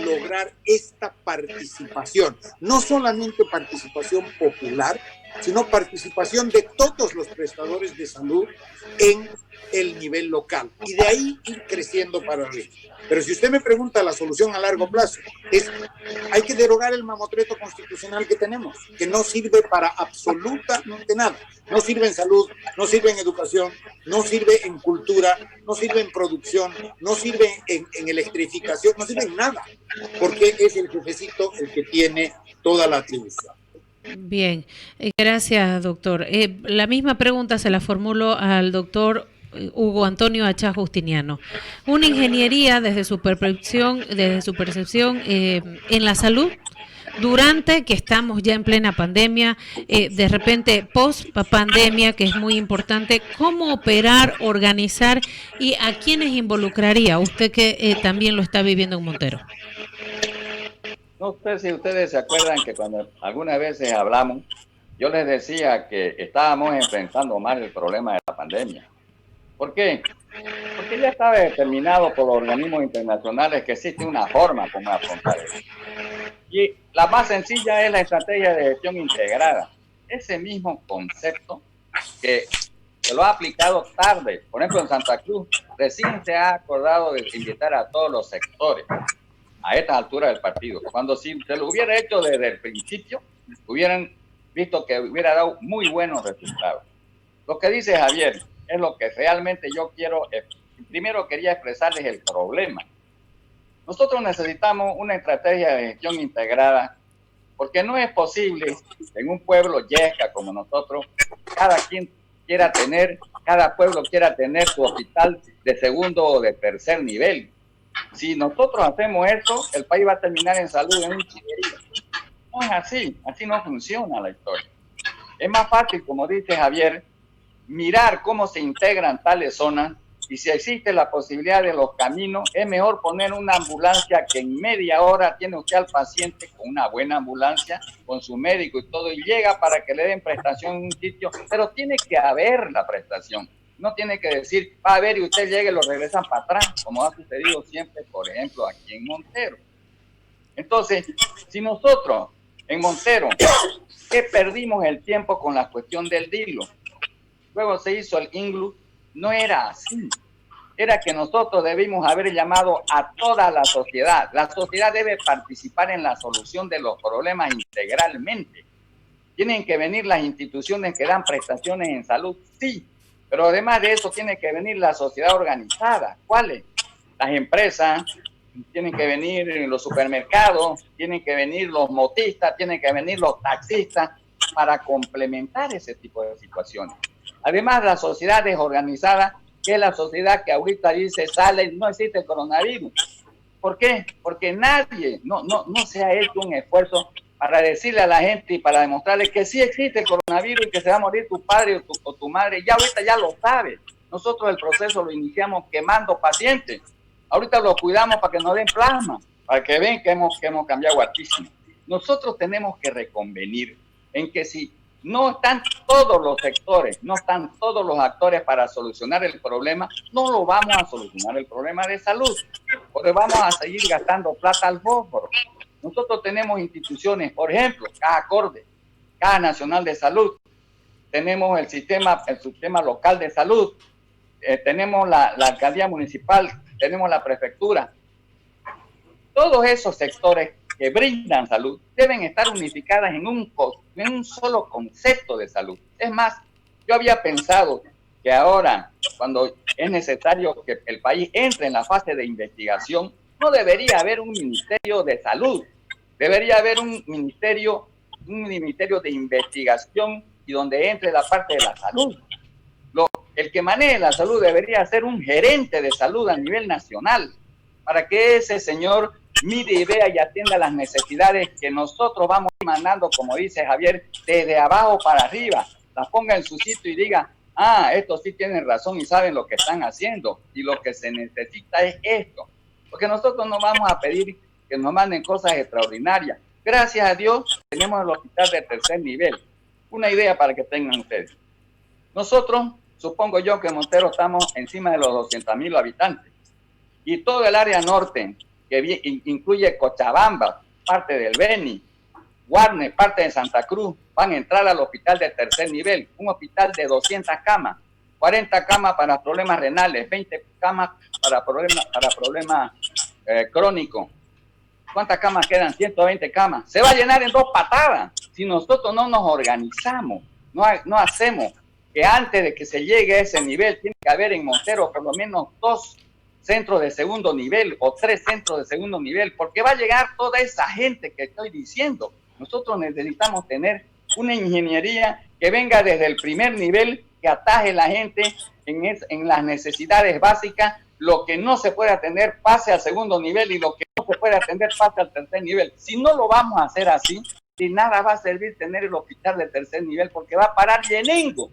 lograr esta participación, no solamente participación popular, sino participación de todos los prestadores de salud en el nivel local y de ahí ir creciendo para arriba. Pero si usted me pregunta la solución a largo plazo, hay que derogar el mamotreto constitucional que tenemos, que no sirve para absolutamente nada. No sirve en salud, no sirve en educación, no sirve en cultura, no sirve en producción, no sirve en electrificación, no sirve en nada, porque es el jefecito el que tiene toda la atribución. Bien, gracias doctor. La misma pregunta se la formulo al doctor Hugo Antonio Achá Justiniano. Una ingeniería desde su percepción en la salud, durante que estamos ya en plena pandemia, de repente post pandemia, que es muy importante, cómo operar, organizar y a quiénes involucraría, usted que también lo está viviendo en Montero. No sé si ustedes se acuerdan que cuando algunas veces hablamos, yo les decía que estábamos enfrentando mal el problema de la pandemia. ¿Por qué? Porque ya estaba determinado por los organismos internacionales que existe una forma como afrontar eso. Y la más sencilla es la estrategia de gestión integrada. Ese mismo concepto que se lo ha aplicado tarde. Por ejemplo, en Santa Cruz, recién se ha acordado de invitar a todos los sectores a estas alturas del partido. Cuando si se lo hubiera hecho desde el principio, hubieran visto que hubiera dado muy buenos resultados. Lo que dice Javier es lo que realmente yo quiero. Primero quería expresarles el problema. Nosotros necesitamos una estrategia de gestión integrada, porque no es posible en un pueblo yesca como nosotros, cada pueblo quiera tener su hospital de segundo o de tercer nivel. Si nosotros hacemos eso, el país va a terminar en salud en un chiquerío. No es así no funciona la historia. Es más fácil, como dice Javier, mirar cómo se integran tales zonas, y si existe la posibilidad de los caminos, es mejor poner una ambulancia que en media hora tiene usted al paciente con una buena ambulancia, con su médico y todo, y llega para que le den prestación en un sitio, pero tiene que haber la prestación. No tiene que decir, va a ver y usted llega y lo regresan para atrás, como ha sucedido siempre, por ejemplo, aquí en Montero. Entonces, si nosotros en Montero, que perdimos el tiempo con la cuestión del DILO, luego se hizo el INGLU, no era así. Era que nosotros debimos haber llamado a toda la sociedad. La sociedad debe participar en la solución de los problemas integralmente. Tienen que venir las instituciones que dan prestaciones en salud, sí, pero además de eso tiene que venir la sociedad organizada. ¿Cuáles? Las empresas, tienen que venir los supermercados, tienen que venir los motistas, tienen que venir los taxistas para complementar ese tipo de situaciones. Además, la sociedad desorganizada, que es la sociedad que ahorita dice, no existe el coronavirus. ¿Por qué? Porque nadie, no se ha hecho un esfuerzo para decirle a la gente y para demostrarle que sí existe el coronavirus y que se va a morir tu padre o tu madre. Ya ahorita ya lo sabe. Nosotros el proceso lo iniciamos quemando pacientes. Ahorita lo cuidamos para que nos den plasma, para que vean que hemos cambiado hartísimo. Nosotros tenemos que reconvenir en que si no están todos los sectores, no están todos los actores para solucionar el problema, no lo vamos a solucionar el problema de salud, porque vamos a seguir gastando plata al fósforo. Nosotros tenemos instituciones, por ejemplo, Caja Corde, Caja Nacional de Salud, tenemos el sistema local de salud, tenemos la alcaldía municipal, tenemos la prefectura. Todos esos sectores que brindan salud deben estar unificadas en un solo concepto de salud. Es más, yo había pensado que ahora, cuando es necesario que el país entre en la fase de investigación, no debería haber un ministerio de salud, debería haber un ministerio de investigación y donde entre la parte de la salud. El que maneje la salud debería ser un gerente de salud a nivel nacional, para que ese señor mire y vea y atienda las necesidades que nosotros vamos mandando, como dice Javier, desde abajo para arriba, las ponga en su sitio y diga, estos sí tienen razón y saben lo que están haciendo y lo que se necesita es esto, porque nosotros no vamos a pedir que nos manden cosas extraordinarias. Gracias a Dios tenemos el hospital de tercer nivel. Una idea para que tengan ustedes. Nosotros, supongo yo que en Montero estamos encima de los 200,000 habitantes y todo el área norte, que incluye Cochabamba, parte del Beni, Guarne, parte de Santa Cruz, van a entrar al hospital de tercer nivel, un hospital de 200 camas, 40 camas para problemas renales, 20 camas para problemas crónicos. ¿Cuántas camas quedan? 120 camas. Se va a llenar en 2 patadas si nosotros no nos organizamos, no hacemos que antes de que se llegue a ese nivel, tiene que haber en Montero por lo menos 2 centros de segundo nivel o 3 centros de segundo nivel, porque va a llegar toda esa gente que estoy diciendo. Nosotros necesitamos tener una ingeniería que venga desde el primer nivel, que ataje la gente en las necesidades básicas, lo que no se puede atender pase al segundo nivel y lo que no se puede atender pase al tercer nivel. Si no lo vamos a hacer así, de nada va a servir tener el hospital de tercer nivel porque va a parar llenengo.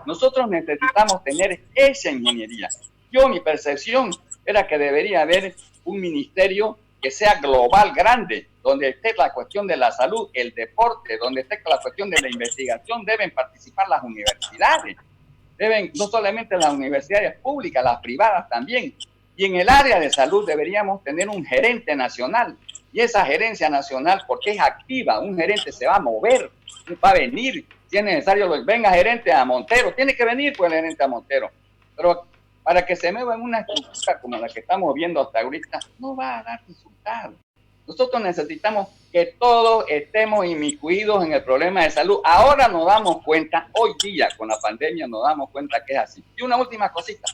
Nosotros necesitamos tener esa ingeniería. Mi percepción era que debería haber un ministerio que sea global, grande, donde esté la cuestión de la salud, el deporte, donde esté la cuestión de la investigación, deben participar las universidades, no solamente las universidades públicas, las privadas también. Y en el área de salud deberíamos tener un gerente nacional, Y esa gerencia nacional, porque es activa, un gerente se va a mover, va a venir, si es necesario, venga gerente a Montero, tiene que venir pues el gerente a Montero. Pero para que se mueva en una estructura como la que estamos viendo hasta ahorita, no va a dar resultados. Nosotros necesitamos que todos estemos inmiscuidos en el problema de salud. Ahora nos damos cuenta, hoy día con la pandemia nos damos cuenta que es así. Y una última cosita.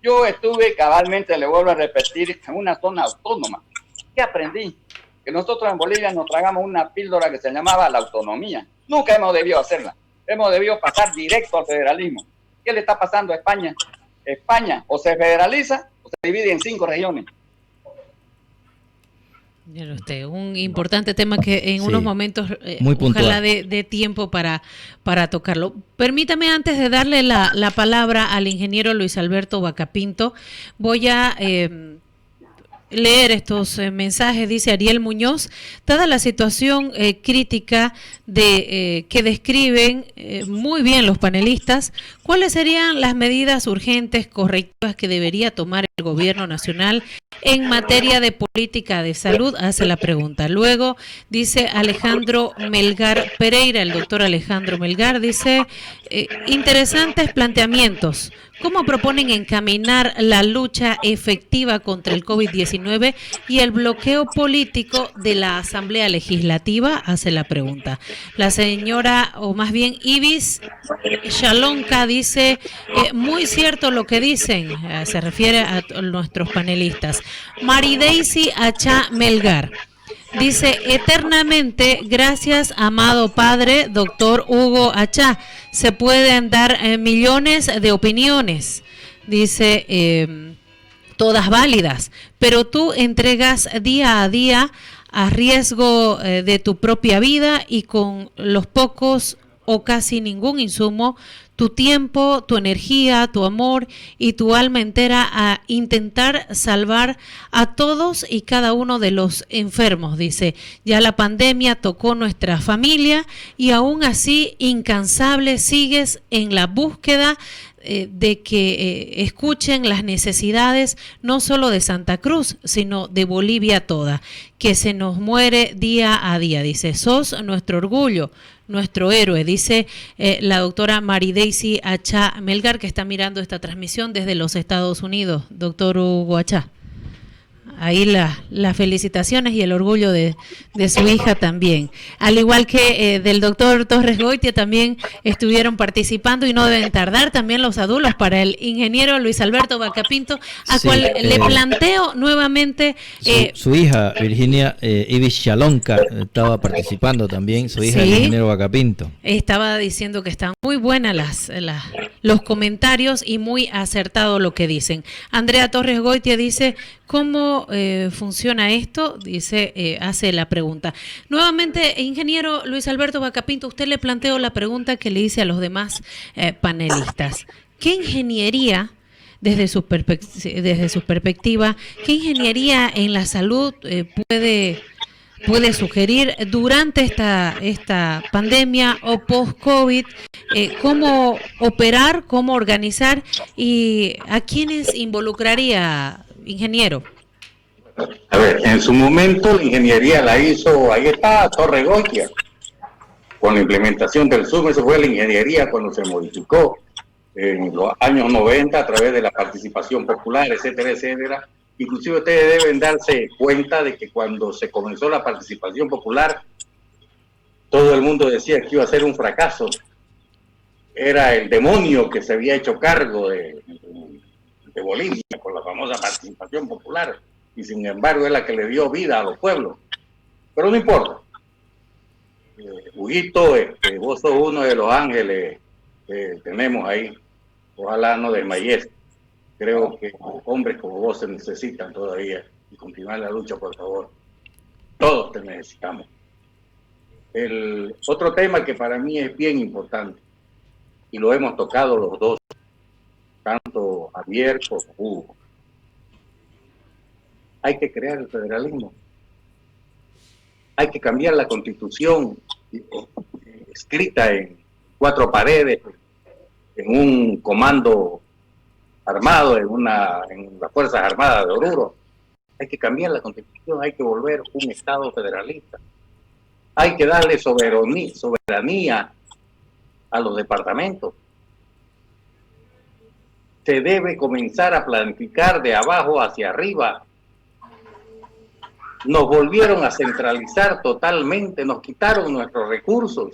Yo estuve cabalmente, le vuelvo a repetir, en una zona autónoma. ¿Qué aprendí? Que nosotros en Bolivia nos tragamos una píldora que se llamaba la autonomía. Nunca hemos debido hacerla. Hemos debido pasar directo al federalismo. ¿Qué le está pasando a España? España o se federaliza o se divide en 5 regiones. Un importante tema que en unos momentos ojalá de tiempo para tocarlo. Permítame, antes de darle la palabra al ingeniero Luis Alberto Vacapinto, voy a leer estos mensajes. Dice Ariel Muñoz: dada la situación crítica que describen muy bien los panelistas, ¿cuáles serían las medidas urgentes, correctivas que debería tomar el gobierno nacional en materia de política de salud? Hace la pregunta. Luego dice Alejandro Melgar Pereira, el doctor Alejandro Melgar, dice interesantes planteamientos. ¿Cómo proponen encaminar la lucha efectiva contra el COVID-19 y el bloqueo político de la Asamblea Legislativa? Hace la pregunta. La señora, o más bien Ibis Shalonka, dice, muy cierto lo que dicen, se refiere a nuestros panelistas. Maridaisy Achá Melgar dice: eternamente, gracias, amado padre, doctor Hugo Achá. Se pueden dar millones de opiniones, dice, todas válidas, pero tú entregas día a día a riesgo de tu propia vida y con los pocos o casi ningún insumo, tu tiempo, tu energía, tu amor y tu alma entera a intentar salvar a todos y cada uno de los enfermos. Dice, ya la pandemia tocó nuestra familia y aún así incansable sigues en la búsqueda de que escuchen las necesidades no solo de Santa Cruz, sino de Bolivia toda, que se nos muere día a día. Dice, sos nuestro orgullo, nuestro héroe, dice la doctora Maridaisy Achá Melgar, que está mirando esta transmisión desde los Estados Unidos. Doctor Hugo Achá, ahí las felicitaciones y el orgullo de su hija también. Al igual que del doctor Torres Goitia, también estuvieron participando y no deben tardar también los adultos para el ingeniero Luis Alberto Vacapinto, a cual le planteo nuevamente. Su hija, Virginia Ibis Shalonka, estaba participando también, su hija, el ingeniero Vacapinto. Estaba diciendo que están muy buenas los comentarios y muy acertado lo que dicen. Andrea Torres Goitia dice, ¿cómo funciona esto? Dice, hace la pregunta. Nuevamente, ingeniero Luis Alberto Vacapinto, usted le planteó la pregunta que le hice a los demás panelistas. ¿Qué ingeniería, desde su perspectiva, qué ingeniería en la salud puede sugerir durante esta pandemia o post-COVID, cómo operar, cómo organizar y a quiénes involucraría, ingeniero? A ver, en su momento la ingeniería la hizo, ahí está, Torres Goitia, con la implementación del Zoom. Esa fue la ingeniería cuando se modificó en los años 90 a través de la participación popular, etcétera, etcétera. Inclusive ustedes deben darse cuenta de que cuando se comenzó la participación popular, todo el mundo decía que iba a ser un fracaso. Era el demonio que se había hecho cargo de Bolivia con la famosa participación popular, y sin embargo es la que le dio vida a los pueblos. Pero no importa. Huguito, vos sos uno de los ángeles que tenemos ahí. Ojalá no desmayes. Creo que hombres como vos se necesitan todavía, y continuar la lucha, por favor. Todos te necesitamos. El otro tema que para mí es bien importante, y lo hemos tocado los dos, tanto Javier como Hugo. Hay que crear el federalismo. Hay que cambiar la constitución escrita en 4 paredes, en un comando armado, en las Fuerzas Armadas de Oruro. Hay que cambiar la Constitución, hay que volver un Estado federalista. Hay que darle soberanía a los departamentos. Se debe comenzar a planificar de abajo hacia arriba. Nos volvieron a centralizar totalmente, nos quitaron nuestros recursos.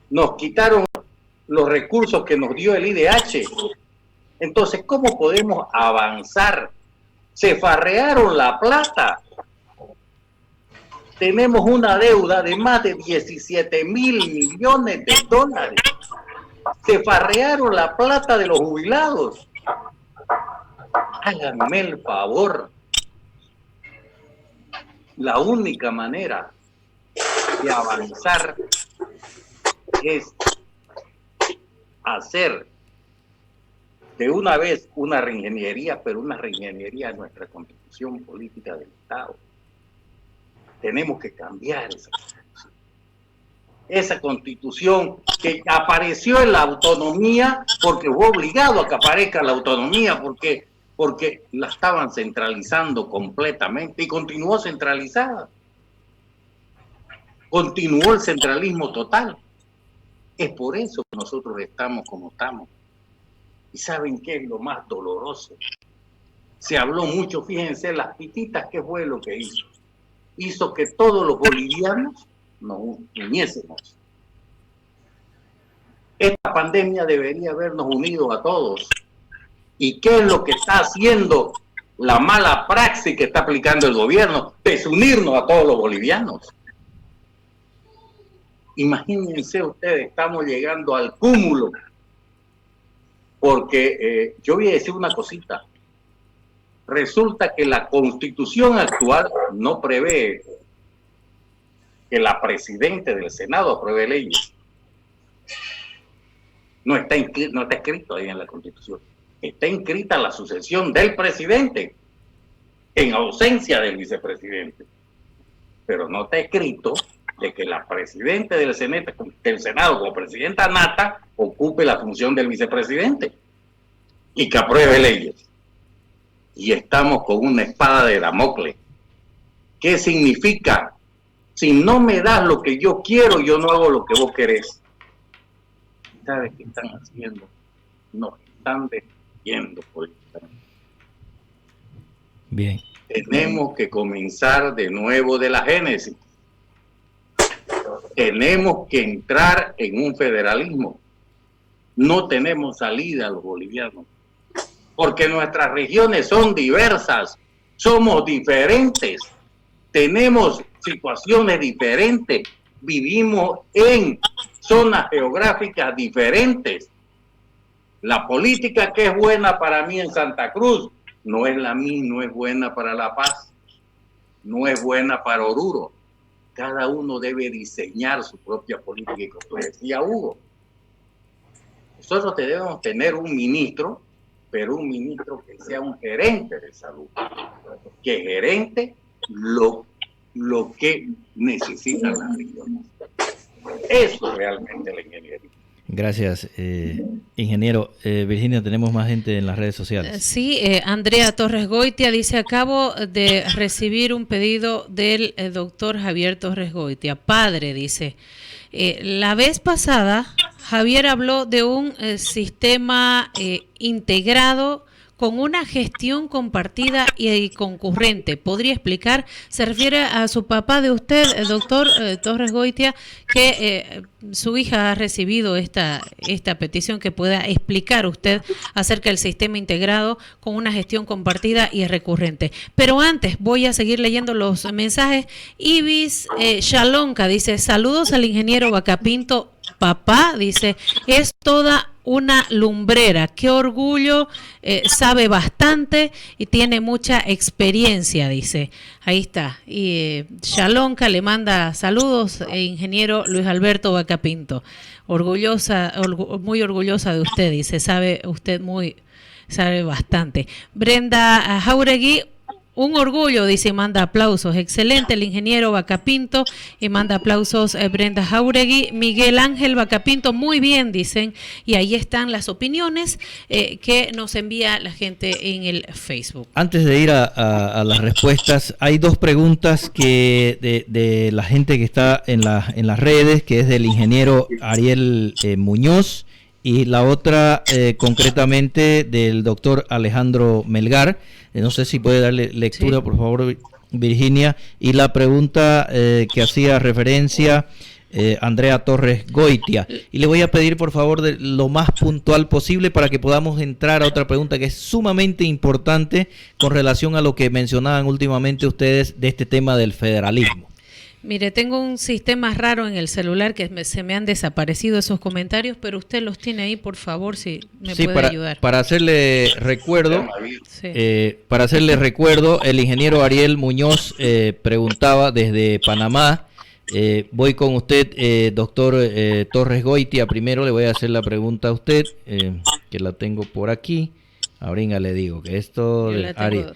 Nos quitaron los recursos que nos dio el IDH. Entonces, ¿cómo podemos avanzar? Se farrearon la plata. Tenemos una deuda de más de 17 mil millones de dólares. Se farrearon la plata de los jubilados. Háganme el favor. La única manera de avanzar es hacer de una vez una reingeniería, pero una reingeniería de nuestra constitución política del Estado. Tenemos que cambiar esa constitución que apareció en la autonomía porque fue obligado a que aparezca la autonomía, porque la estaban centralizando completamente y continuó centralizada. Continuó el centralismo total. Es por eso que nosotros estamos como estamos. ¿Y saben qué es lo más doloroso? Se habló mucho, fíjense, las pititas, ¿qué fue lo que hizo? Hizo que todos los bolivianos nos uniésemos. Esta pandemia debería habernos unido a todos. ¿Y qué es lo que está haciendo la mala praxis que está aplicando el gobierno? Desunirnos a todos los bolivianos. Imagínense ustedes, estamos llegando al cúmulo. Porque yo voy a decir una cosita. Resulta que la Constitución actual no prevé que la presidenta del Senado apruebe leyes. No está escrito ahí en la Constitución. Está inscrita la sucesión del presidente en ausencia del vicepresidente. Pero no está escrito de que la presidenta del Senado como presidenta nata ocupe la función del vicepresidente y que apruebe leyes. Y estamos con una espada de Damocles. ¿Qué significa? Si no me das lo que yo quiero, yo no hago lo que vos querés. ¿Sabes qué están haciendo? Nos están destruyendo políticamente. Bien. Tenemos que comenzar de nuevo de la génesis. Tenemos que entrar en un federalismo. No tenemos salida los bolivianos, porque nuestras regiones son diversas, somos diferentes, tenemos situaciones diferentes, vivimos en zonas geográficas diferentes. La política que es buena para mí en Santa Cruz no es no es buena para La Paz, no es buena para Oruro. Cada uno debe diseñar su propia política, y como decía Hugo, nosotros debemos tener un ministro, pero un ministro que sea un gerente de salud, que gerente lo que necesitan las regiones. Eso es realmente la ingeniería. Gracias, ingeniero. Virginia, tenemos más gente en las redes sociales. Sí, Andrea Torres Goitia dice: acabo de recibir un pedido del doctor Javier Torres Goitia. Padre, dice, la vez pasada Javier habló de un sistema integrado con una gestión compartida y concurrente. ¿Podría explicar? Se refiere a su papá de usted, el doctor Torres Goitia, que su hija ha recibido esta petición, que pueda explicar usted acerca del sistema integrado con una gestión compartida y recurrente. Pero antes voy a seguir leyendo los mensajes. Ibis Shalonka dice: saludos al ingeniero Vacapinto. Papá, dice, es toda una lumbrera, qué orgullo, sabe bastante y tiene mucha experiencia, dice. Ahí está. Y Shalonka le manda saludos, ingeniero Luis Alberto Vacapinto. Muy orgullosa de usted, dice, sabe bastante. Brenda Jauregui: Un orgullo, dice, y manda aplausos. Excelente, el ingeniero Vacapinto, y manda aplausos Brenda Jauregui. Miguel Ángel Vacapinto, muy bien, dicen. Y ahí están las opiniones que nos envía la gente en el Facebook. Antes de ir a las respuestas, hay dos preguntas que de la gente que está en las redes, que es del ingeniero Ariel Muñoz, y la otra concretamente del doctor Alejandro Melgar. No sé si puede darle lectura, sí, por favor, Virginia. Y la pregunta que hacía referencia Andrea Torres Goitia. Y le voy a pedir, por favor, de lo más puntual posible para que podamos entrar a otra pregunta que es sumamente importante con relación a lo que mencionaban últimamente ustedes de este tema del federalismo. Mire, tengo un sistema raro en el celular que se me han desaparecido esos comentarios, pero usted los tiene ahí, por favor, si me puede ayudar. Para hacerle recuerdo, el ingeniero Ariel Muñoz preguntaba desde Panamá. Voy con usted, doctor Torres Goitia. Primero le voy a hacer la pregunta a usted, que la tengo por aquí. Ahorita le digo que esto de Ariel.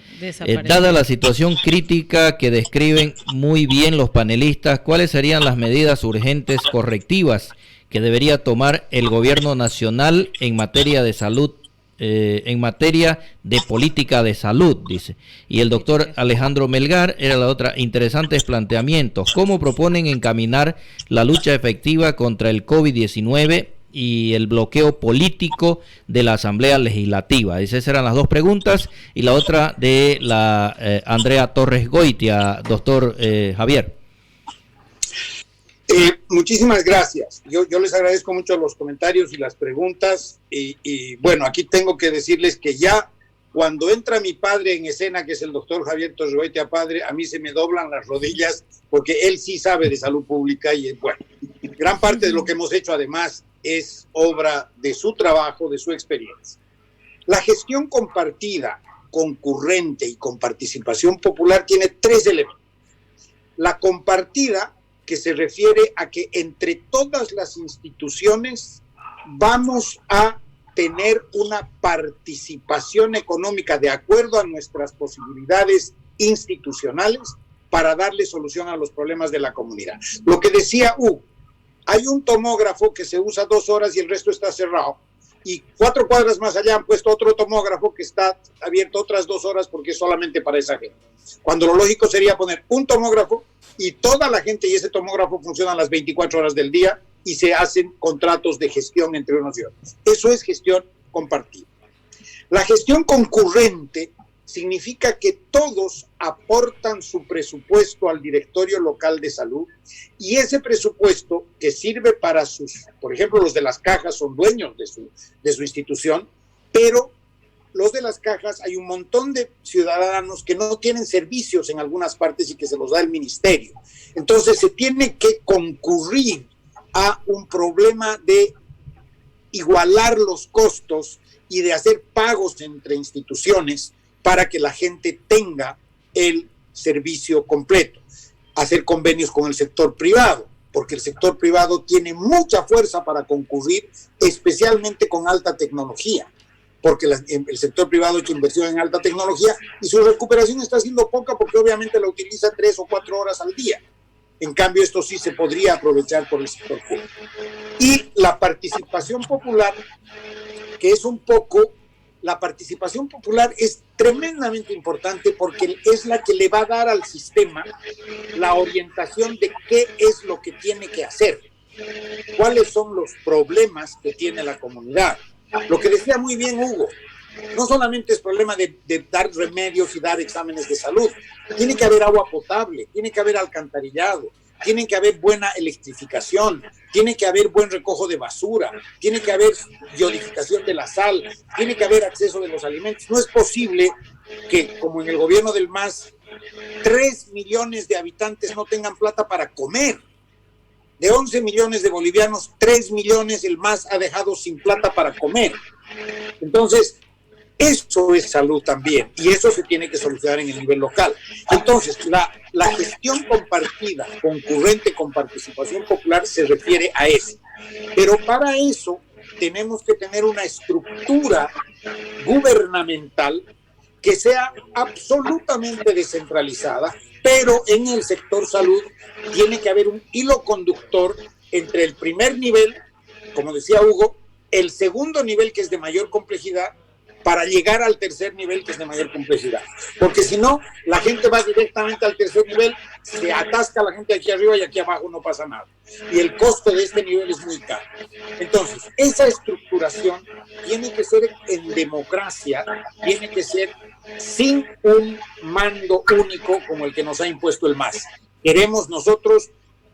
Dada la situación crítica que describen muy bien los panelistas, ¿cuáles serían las medidas urgentes correctivas que debería tomar el gobierno nacional en materia de salud, en materia de política de salud? Dice. Y el doctor Alejandro Melgar era la otra. Interesantes planteamientos. ¿Cómo proponen encaminar la lucha efectiva contra el COVID-19 y el bloqueo político de la Asamblea Legislativa? Dice, esas eran las dos preguntas. Y la otra de la Andrea Torres Goitia, doctor Javier. Muchísimas gracias. Yo les agradezco mucho los comentarios y las preguntas. Y bueno, aquí tengo que decirles que ya cuando entra mi padre en escena, que es el doctor Javier Torres Goitia padre, a mí se me doblan las rodillas porque él sí sabe de salud pública. Y bueno, gran parte de lo que hemos hecho además es obra de su trabajo, de su experiencia. La gestión compartida, concurrente y con participación popular tiene tres elementos. La compartida, que se refiere a que entre todas las instituciones vamos a tener una participación económica de acuerdo a nuestras posibilidades institucionales para darle solución a los problemas de la comunidad. Lo que decía Hugo, hay un tomógrafo que se usa 2 horas y el resto está cerrado. Y 4 cuadras más allá han puesto otro tomógrafo que está abierto otras 2 horas porque es solamente para esa gente. Cuando lo lógico sería poner un tomógrafo y toda la gente, y ese tomógrafo funciona las 24 horas del día y se hacen contratos de gestión entre unos y otros. Eso es gestión compartida. La gestión concurrente significa que todos aportan su presupuesto al directorio local de salud y ese presupuesto que sirve para sus, por ejemplo, los de las cajas son dueños de su institución, pero los de las cajas hay un montón de ciudadanos que no tienen servicios en algunas partes y que se los da el ministerio. Entonces se tiene que concurrir a un problema de igualar los costos y de hacer pagos entre instituciones para que la gente tenga el servicio completo. Hacer convenios con el sector privado, porque el sector privado tiene mucha fuerza para concurrir, especialmente con alta tecnología, porque el sector privado ha hecho inversión en alta tecnología y su recuperación está siendo poca porque obviamente la utiliza 3 o 4 horas al día. En cambio, esto sí se podría aprovechar por el sector público. Y la participación popular, que es un poco... La participación popular es tremendamente importante porque es la que le va a dar al sistema la orientación de qué es lo que tiene que hacer, cuáles son los problemas que tiene la comunidad. Lo que decía muy bien Hugo, no solamente es problema de dar remedios y dar exámenes de salud, tiene que haber agua potable, tiene que haber alcantarillado, tiene que haber buena electrificación, tiene que haber buen recojo de basura, tiene que haber iodificación de la sal, tiene que haber acceso de los alimentos. No es posible que, como en el gobierno del MAS, 3 millones de habitantes no tengan plata para comer. De 11 millones de bolivianos, 3 millones el MAS ha dejado sin plata para comer. Entonces, eso es salud también, y eso se tiene que solucionar en el nivel local. Entonces, la gestión compartida, concurrente con participación popular, se refiere a eso. Pero para eso tenemos que tener una estructura gubernamental que sea absolutamente descentralizada, pero en el sector salud tiene que haber un hilo conductor entre el primer nivel, como decía Hugo, el segundo nivel, que es de mayor complejidad, para llegar al tercer nivel, que es de mayor complejidad. Porque si no, la gente va directamente al tercer nivel, se atasca la gente aquí arriba y aquí abajo no pasa nada. Y el costo de este nivel es muy caro. Entonces, esa estructuración tiene que ser en democracia, tiene que ser sin un mando único como el que nos ha impuesto el MAS. Queremos nosotros,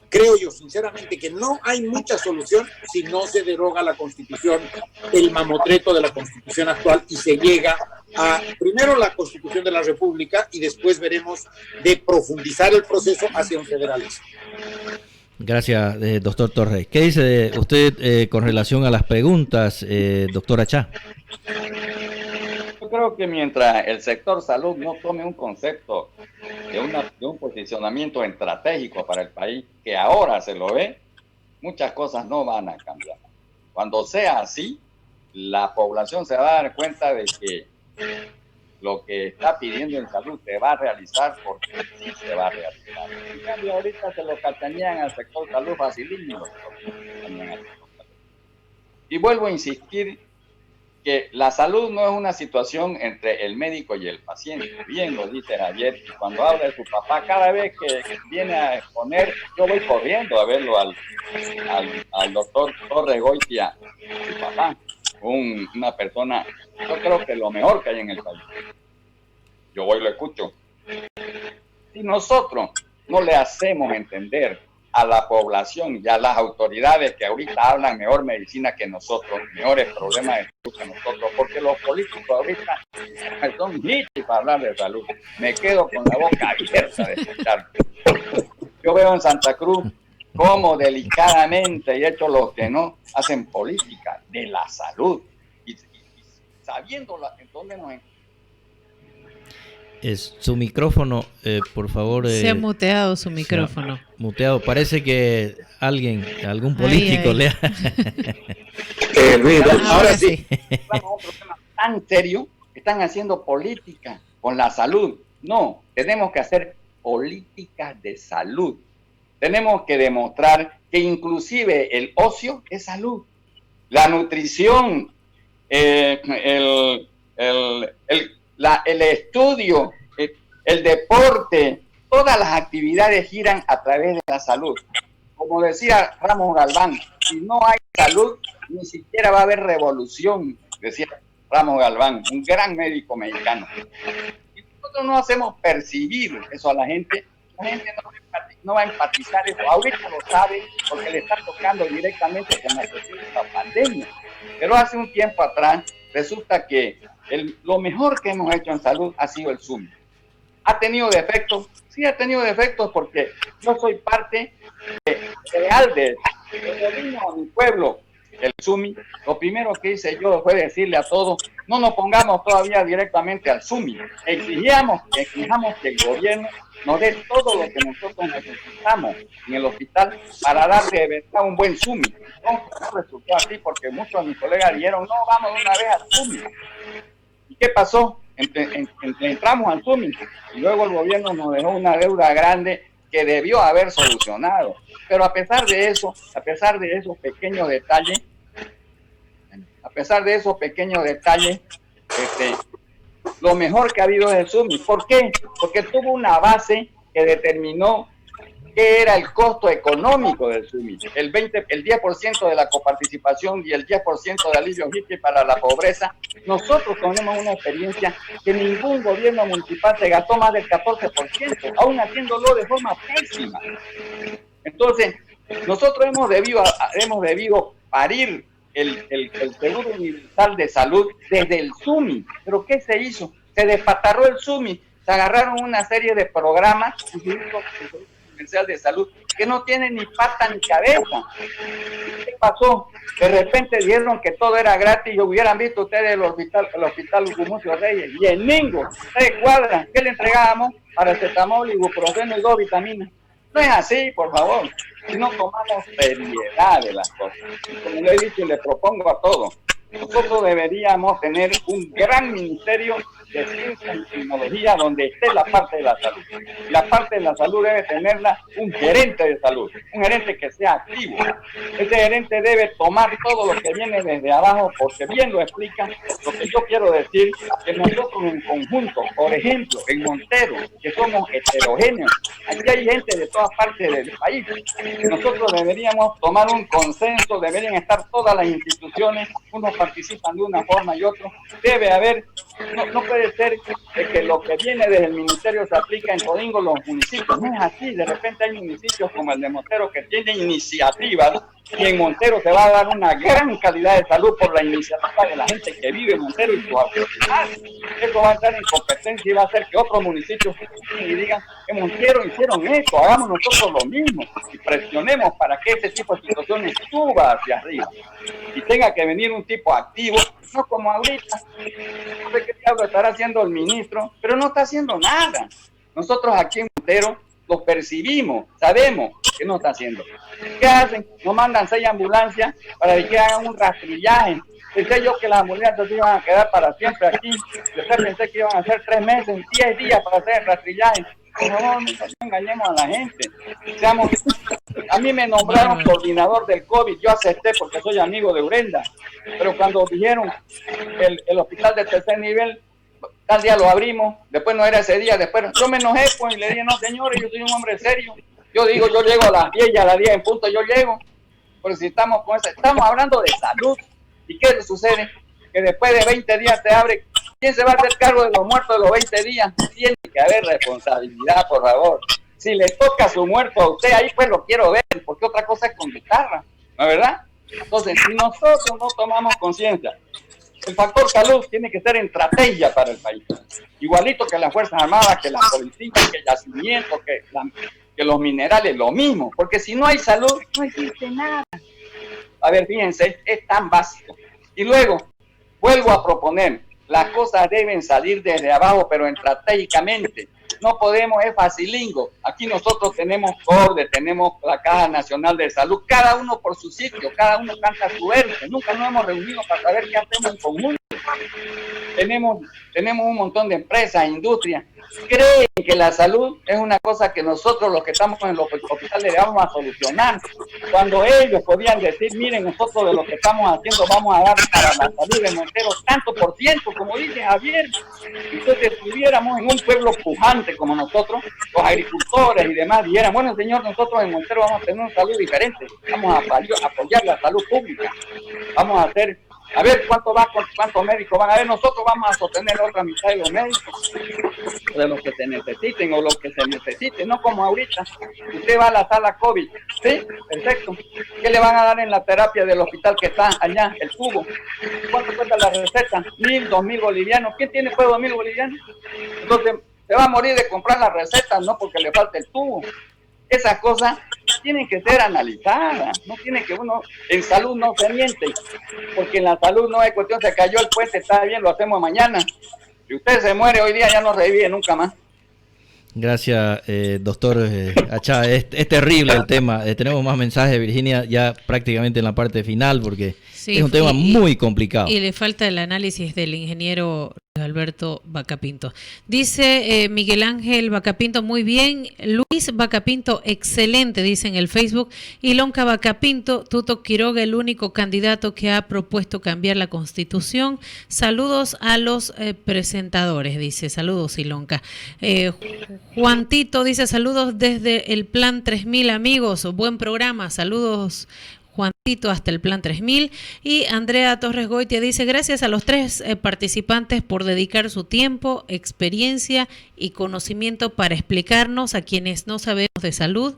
creo yo sinceramente, que no hay mucha solución si no se deroga la Constitución, el mamotreto de la Constitución actual, y se llega a, primero, la Constitución de la República, y después veremos de profundizar el proceso hacia un federalismo. Gracias, doctor Torres. ¿Qué dice usted con relación a las preguntas, doctora Chá? Yo creo que mientras el sector salud no tome un concepto de un posicionamiento estratégico para el país, que ahora se lo ve, muchas cosas no van a cambiar. Cuando sea así, la población se va a dar cuenta de que lo que está pidiendo en salud se va a realizar, porque sí se va a realizar. En cambio, ahorita se lo cachanean al sector salud facilísimo. Y vuelvo a insistir que la salud no es una situación entre el médico y el paciente. Bien lo dice ayer, y cuando habla de su papá, cada vez que viene a exponer, yo voy corriendo a verlo al doctor Torres Goitia, su papá, una persona, yo creo que lo mejor que hay en el país. Yo voy y lo escucho. Si nosotros no le hacemos entender a la población y a las autoridades que ahorita hablan mejor medicina que nosotros, mejores problemas de salud que nosotros, porque los políticos ahorita son hippies para hablar de salud. Me quedo con la boca abierta de escuchar. Yo veo en Santa Cruz cómo delicadamente, y hecho los que no, hacen política de la salud. Y sabiendo en dónde nos encontramos. Su micrófono, por favor. Se ha muteado su micrófono. Muteado. Parece que algún político le ha... Ahora sí. Otro tema tan serio, están haciendo política con la salud. No, tenemos que hacer políticas de salud. Tenemos que demostrar que inclusive el ocio es salud. La nutrición, el estudio, el deporte, todas las actividades giran a través de la salud. Como decía Ramos Galván, si no hay salud, ni siquiera va a haber revolución, decía Ramos Galván, un gran médico mexicano. Si nosotros no hacemos percibir eso a la gente no va a empatizar eso. Ahorita lo sabe porque le está tocando directamente con la pandemia. Pero hace un tiempo atrás resulta que lo mejor que hemos hecho en salud ha sido el SUMI. ¿Ha tenido defectos? Sí, ha tenido defectos, porque yo soy parte real de vino a mi pueblo, el SUMI. Lo primero que hice yo fue decirle a todos, no nos pongamos todavía directamente al SUMI. Exijamos que el gobierno nos dé todo lo que nosotros necesitamos en el hospital para darle de verdad un buen SUMI. No resultó así, porque muchos de mis colegas dijeron, no, vamos de una vez al SUMI. ¿Y qué pasó? Entramos al SUMI y luego el gobierno nos dejó una deuda grande que debió haber solucionado. Pero a pesar de eso, a pesar de esos pequeños detalles, lo mejor que ha habido es el SUMI. ¿Por qué? Porque tuvo una base que determinó qué era el costo económico del SUMI. El 10% de la coparticipación y el 10% de alivio hippie para la pobreza. Nosotros tenemos una experiencia que ningún gobierno municipal se gastó más del 14%, aún haciéndolo de forma pésima. Entonces, nosotros hemos debido parir el Seguro Universal de Salud desde el SUMI. ¿Pero qué se hizo? Se despatarró el SUMI, se agarraron una serie de programas Universal de Salud que no tienen ni pata ni cabeza. ¿Qué pasó? De repente dijeron que todo era gratis. Y hubieran visto ustedes el hospital Gumucio Reyes y el Mingo, 3 cuadras, ¿qué le entregábamos? Paracetamol, ibuprofeno y 2 vitaminas. No es así, por favor. Si no tomamos seriedad de las cosas. Como le he dicho y le propongo a todos, nosotros deberíamos tener un gran ministerio de ciencia y tecnología donde esté la parte de la salud. La parte de la salud debe tenerla un gerente de salud, un gerente que sea activo. Ese gerente debe tomar todo lo que viene desde abajo, porque bien lo explica. Lo que yo quiero decir, que nosotros en conjunto, por ejemplo, en Montero, que somos heterogéneos, aquí hay gente de todas partes del país. Nosotros deberíamos tomar un consenso, deberían estar todas las instituciones, unos participan de una forma y otros. Debe haber, no puede ser que lo que viene desde el ministerio se aplica en todos los municipios. No es así. De repente hay municipios como el de Montero que tienen iniciativas, y en Montero se va a dar una gran calidad de salud por la iniciativa de la gente que vive en Montero y sus autoridades. Eso va a estar en competencia y va a hacer que otros municipios y digan que Montero hicieron esto, hagamos nosotros lo mismo y presionemos para que ese tipo de situaciones suba hacia arriba y tenga que venir un tipo activo, no como ahorita. No sé qué diablo estará haciendo el ministro, pero no está haciendo nada. Nosotros aquí en Montero lo percibimos, sabemos que no está haciendo. ¿Qué hacen? Nos mandan 6 ambulancias para que hagan un rastrillaje. Pensé yo que las ambulancias se iban a quedar para siempre aquí. Después pensé que iban a hacer 3 meses, 10 días para hacer el rastrillaje. Por favor, no engañemos a la gente. A mí me nombraron coordinador del COVID, yo acepté porque soy amigo de Urenda. Pero cuando dijeron el hospital de tercer nivel, tal día lo abrimos, después no era ese día, después yo me enojé pues y le dije, no señores, yo soy un hombre serio, yo digo, yo llego a las 10 y a las 10 en punto yo llego, pero si estamos con eso, estamos hablando de salud, ¿y qué sucede? Que después de 20 días te abre, ¿quién se va a hacer cargo de los muertos de los 20 días? Tiene que haber responsabilidad, por favor, si le toca su muerto a usted, ahí pues lo quiero ver, porque otra cosa es con guitarra, ¿no es verdad? Entonces, si nosotros no tomamos conciencia, el factor salud tiene que ser estrategia para el país. Igualito que las Fuerzas Armadas, que la policía, que el yacimiento, que los minerales, lo mismo. Porque si no hay salud, no existe nada. A ver, fíjense, es tan básico. Y luego, vuelvo a proponer, las cosas deben salir desde abajo, pero estratégicamente. No podemos, es facilingo. Aquí nosotros tenemos CORDE, tenemos la Caja Nacional de Salud, cada uno por su sitio, cada uno canta su verde. Nunca nos hemos reunido para saber qué hacemos en conjunto. Tenemos un montón de empresas, industrias. Creen que la salud es una cosa que nosotros los que estamos en los hospitales vamos a solucionar. Cuando ellos podían decir, miren, nosotros de lo que estamos haciendo vamos a dar para la salud de Montero tanto por ciento, como dice Javier. Entonces, si estuviéramos en un pueblo pujante como nosotros, los agricultores y demás, dijeran, bueno, señor, nosotros en Montero vamos a tener una salud diferente, vamos a apoyar la salud pública, vamos a hacer, a ver cuántos médicos van a ver, nosotros vamos a sostener la otra mitad de los médicos, de los que se necesiten o los que se necesiten, no como ahorita. Usted va a la sala COVID, ¿sí? Perfecto. ¿Qué le van a dar en la terapia del hospital que está allá, el tubo? ¿Cuánto cuesta la receta? 1.000, 2.000 bolivianos. ¿Quién tiene pues 2.000 bolivianos? Entonces, se va a morir de comprar la receta, no porque le falte el tubo. Esas cosas tienen que ser analizadas, no tiene que uno, en salud no se miente, porque en la salud no es cuestión, se cayó el puente, está bien, lo hacemos mañana. Si usted se muere hoy día, ya no revive nunca más. Gracias, doctor Achá. Es terrible el tema. Tenemos más mensajes, Virginia, ya prácticamente en la parte final, porque sí, es un tema muy complicado. Y le falta el análisis del ingeniero Alberto Vacapinto. Dice Miguel Ángel Vacapinto, muy bien. Luis Vacapinto, excelente, dice en el Facebook. Ilonka Vacapinto, Tuto Quiroga, el único candidato que ha propuesto cambiar la Constitución. Saludos a los presentadores, dice. Saludos, Ilonka. Juan Tito dice, saludos desde el Plan 3000, amigos. Buen programa. Saludos, Juancito, hasta el Plan 3000. Y Andrea Torres Goitia dice, gracias a los 3 participantes por dedicar su tiempo, experiencia y conocimiento para explicarnos a quienes no sabemos de salud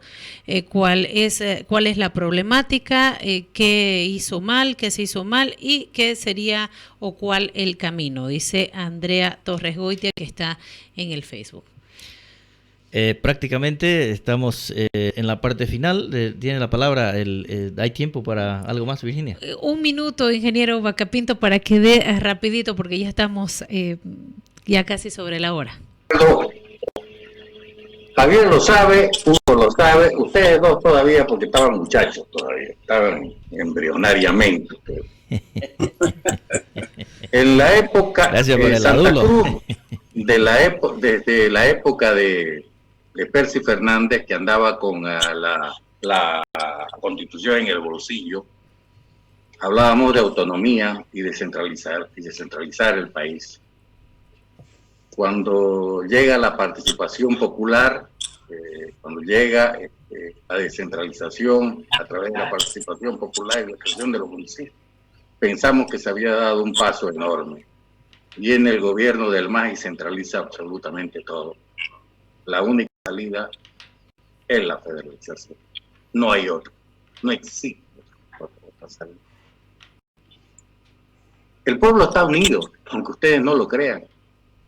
cuál es la problemática, qué hizo mal, qué se hizo mal y qué sería o cuál el camino, dice Andrea Torres Goitia, que está en el Facebook. Prácticamente estamos en la parte final. Tiene la palabra. ¿Hay tiempo para algo más, Virginia? Un minuto, ingeniero Vacapinto, para que dé rapidito, porque ya estamos ya casi sobre la hora. Javier lo sabe, Hugo lo sabe, ustedes dos todavía, porque estaban muchachos todavía, estaban embrionariamente. En la época Gracias por de el Santa adulo. Cruz, desde la época de Percy Fernández, que andaba con la Constitución en el bolsillo, hablábamos de autonomía y descentralizar el país. Cuando llega la participación popular, cuando llega la descentralización a través de la participación popular y la creación de los municipios, pensamos que se había dado un paso enorme. Viene el gobierno del MAS y centraliza absolutamente todo. La única salida es la federalización. No hay otra. No existe otra salida. El pueblo está unido, aunque ustedes no lo crean.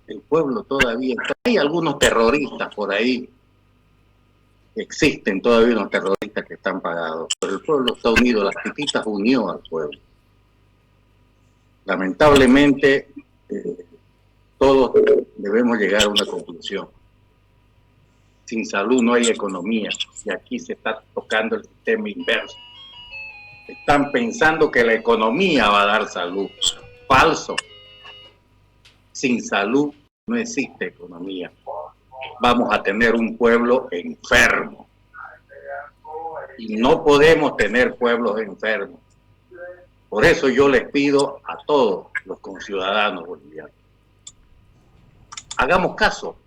El pueblo todavía está. Hay algunos terroristas por ahí. Existen todavía unos terroristas que están pagados, pero el pueblo está unido. Las Pititas unió al pueblo. Lamentablemente, todos debemos llegar a una conclusión. Sin salud no hay economía, y aquí se está tocando el sistema inverso. Están pensando que la economía va a dar salud. Falso. Sin salud no existe economía. Vamos a tener un pueblo enfermo. Y no podemos tener pueblos enfermos. Por eso yo les pido a todos los conciudadanos bolivianos, hagamos caso,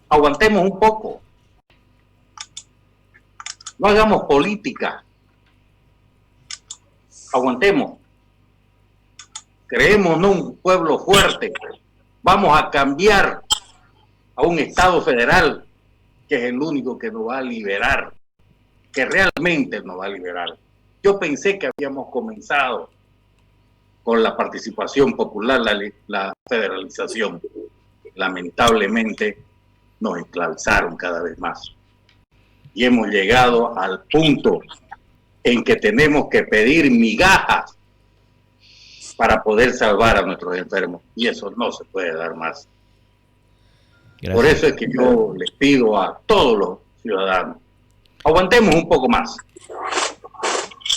aguantemos un poco, no hagamos política, aguantemos, creemos en un pueblo fuerte, vamos a cambiar a un Estado federal que es el único que nos va a liberar, que realmente nos va a liberar. Yo pensé que habíamos comenzado con la participación popular, la federalización. Lamentablemente nos esclavizaron cada vez más. Y hemos llegado al punto en que tenemos que pedir migajas para poder salvar a nuestros enfermos. Y eso no se puede dar más. Gracias. Por eso es que yo les pido a todos los ciudadanos, aguantemos un poco más.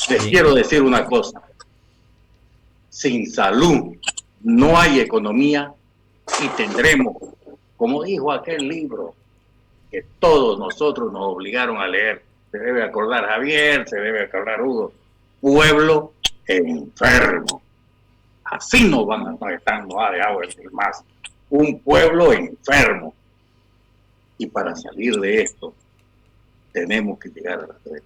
Les quiero decir una cosa, sin salud no hay economía y tendremos, como dijo aquel libro, que todos nosotros nos obligaron a leer, se debe acordar Javier, se debe acordar Hugo, pueblo enfermo. Así nos van a estar, nos ha dejado decir más, un pueblo enfermo. Y para salir de esto, tenemos que llegar a las tres.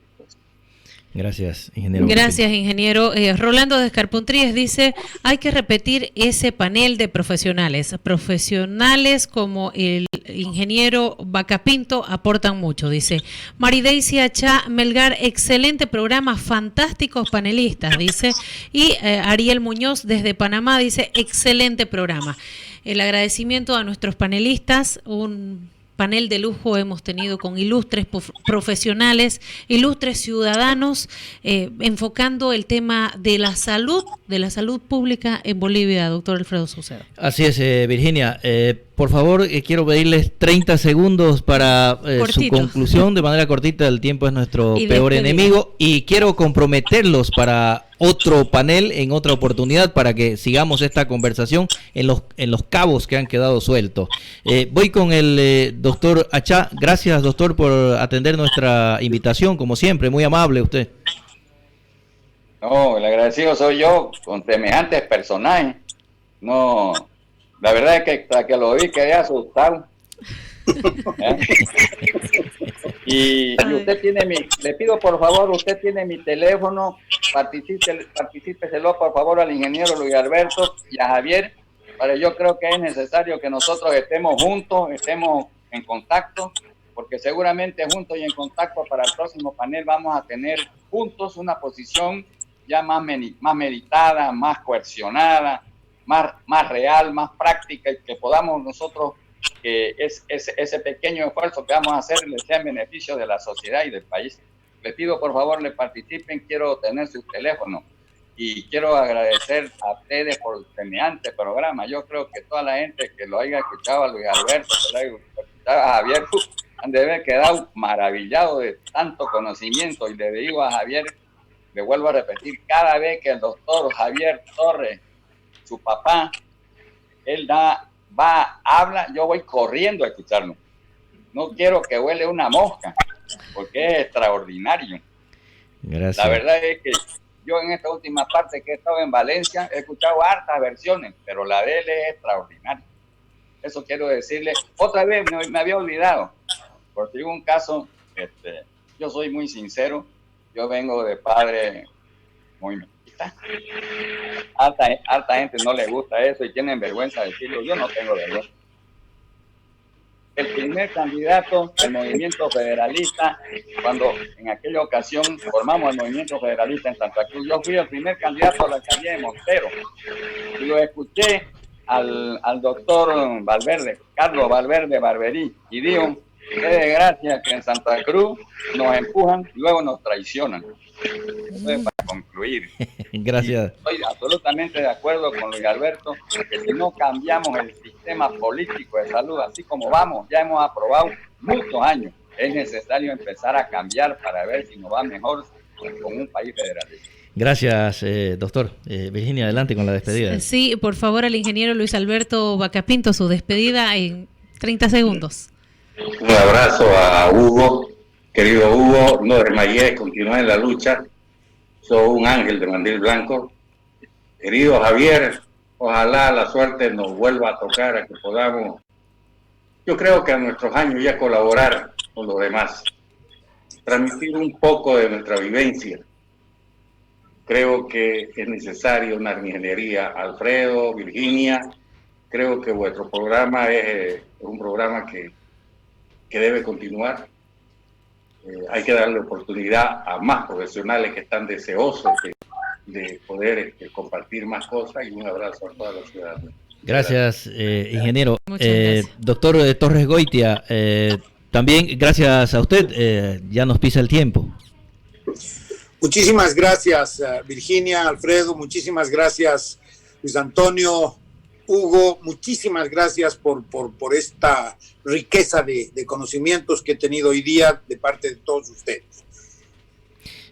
Gracias, ingeniero. Gracias, ingeniero. Rolando de Escarpuntríes dice, hay que repetir ese panel de profesionales. Profesionales como el ingeniero Vacapinto aportan mucho, dice. Marideisi Achá Melgar, excelente programa, fantásticos panelistas, dice. Y Ariel Muñoz desde Panamá dice, excelente programa. El agradecimiento a nuestros panelistas, un panel de lujo hemos tenido con ilustres profesionales, ilustres ciudadanos, enfocando el tema de la salud pública en Bolivia, doctor Alfredo Saucedo. Así es, Virginia. Por favor, quiero pedirles 30 segundos para su conclusión, de manera cortita, el tiempo es nuestro peor enemigo, y quiero comprometerlos para otro panel en otra oportunidad para que sigamos esta conversación en los cabos que han quedado sueltos. Voy con el doctor Achá. Gracias, doctor, por atender nuestra invitación, como siempre, muy amable usted. No, el agradecido soy yo con semejantes personajes. No, la verdad es que hasta que lo vi quedé asustado. Y usted tiene le pido por favor, usted tiene mi teléfono, particípeselo por favor al ingeniero Luis Alberto y a Javier, pero yo creo que es necesario que nosotros estemos juntos, estemos en contacto, porque seguramente juntos y en contacto para el próximo panel vamos a tener juntos una posición ya más meditada, más coercionada, más real, más práctica, y que podamos nosotros que ese pequeño esfuerzo que vamos a hacer les sea en beneficio de la sociedad y del país. Les pido por favor le participen, quiero tener su teléfono y quiero agradecer a ustedes por el semejante programa. Yo creo que toda la gente que lo haya escuchado a Luis Alberto, que lo haya escuchado a Javier, han de haber quedado maravillados de tanto conocimiento. Y le digo a Javier, le vuelvo a repetir, cada vez que el doctor Javier Torres su papá, él habla, yo voy corriendo a escucharlo. No quiero que huele una mosca, porque es extraordinario. Gracias. La verdad es que yo en esta última parte que he estado en Valencia he escuchado hartas versiones, pero la de él es extraordinaria. Eso quiero decirle. Otra vez me había olvidado, porque hubo un caso, yo soy muy sincero, yo vengo de padre muy machista. Harta gente no le gusta eso y tienen vergüenza de decirlo. Yo no tengo vergüenza. El primer candidato del movimiento federalista, cuando en aquella ocasión formamos el movimiento federalista en Santa Cruz, yo fui el primer candidato a la alcaldía de Montero y lo escuché al doctor Valverde, Carlos Valverde Barberí, y dijo: qué desgracia que en Santa Cruz nos empujan y luego nos traicionan. Eso es para concluir. Gracias. Y estoy absolutamente de acuerdo con Luis Alberto, que si no cambiamos el sistema político de salud, así como vamos, ya hemos aprobado muchos años, es necesario empezar a cambiar para ver si nos va mejor con un país federalista. Gracias, doctor. Virginia, adelante con la despedida. Sí, por favor, al ingeniero Luis Alberto Vacapinto, su despedida en 30 segundos. Un abrazo a Hugo, querido Hugo, no desmayé, continúa en la lucha, soy un ángel de mandil blanco. Querido Javier, ojalá la suerte nos vuelva a tocar, a que podamos, yo creo que a nuestros años ya colaborar con los demás, transmitir un poco de nuestra vivencia. Creo que es necesario una ingeniería. Alfredo, Virginia, creo que vuestro programa es un programa que debe continuar. Hay que darle oportunidad a más profesionales que están deseosos de poder compartir más cosas, y un abrazo a toda la ciudadanía. Gracias, ingeniero. Muchas gracias. Doctor Torres Goitia, también gracias a usted, ya nos pisa el tiempo. Muchísimas gracias, Virginia, Alfredo, muchísimas gracias, Luis Antonio, Hugo, muchísimas gracias por esta riqueza de conocimientos que he tenido hoy día de parte de todos ustedes.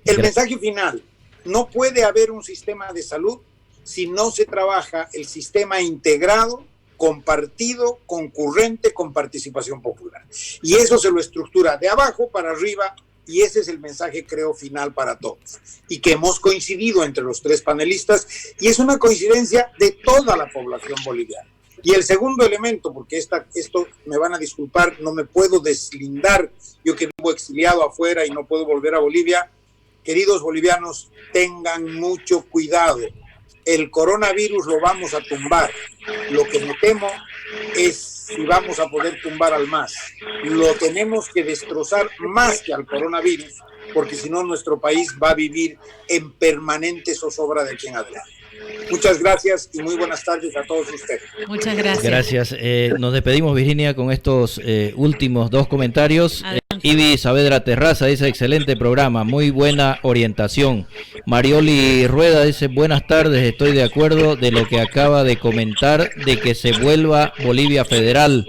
El mensaje final: no puede haber un sistema de salud si no se trabaja el sistema integrado, compartido, concurrente, con participación popular. Y eso se lo estructura de abajo para arriba. Y ese es el mensaje, creo, final para todos. Y que hemos coincidido entre los tres panelistas, y es una coincidencia de toda la población boliviana. Y el segundo elemento, porque esto me van a disculpar, no me puedo deslindar, yo que vivo exiliado afuera y no puedo volver a Bolivia. Queridos bolivianos, tengan mucho cuidado. El coronavirus lo vamos a tumbar. Lo que me temo es si vamos a poder tumbar al MAS. Lo tenemos que destrozar más que al coronavirus, porque si no nuestro país va a vivir en permanente zozobra de aquí en adelante. Muchas gracias y muy buenas tardes a todos ustedes. Muchas gracias. Gracias. Nos despedimos, Virginia, con estos últimos dos comentarios. Ibi Saavedra Terraza dice: excelente programa, muy buena orientación. Marioli Rueda dice: buenas tardes, estoy de acuerdo de lo que acaba de comentar, de que se vuelva Bolivia federal.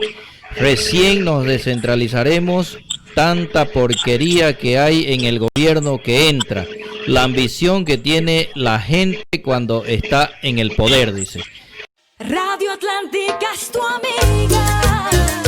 Recién nos descentralizaremos, tanta porquería que hay en el gobierno que entra. La ambición que tiene la gente cuando está en el poder, dice. Radio Atlántica es tu amiga.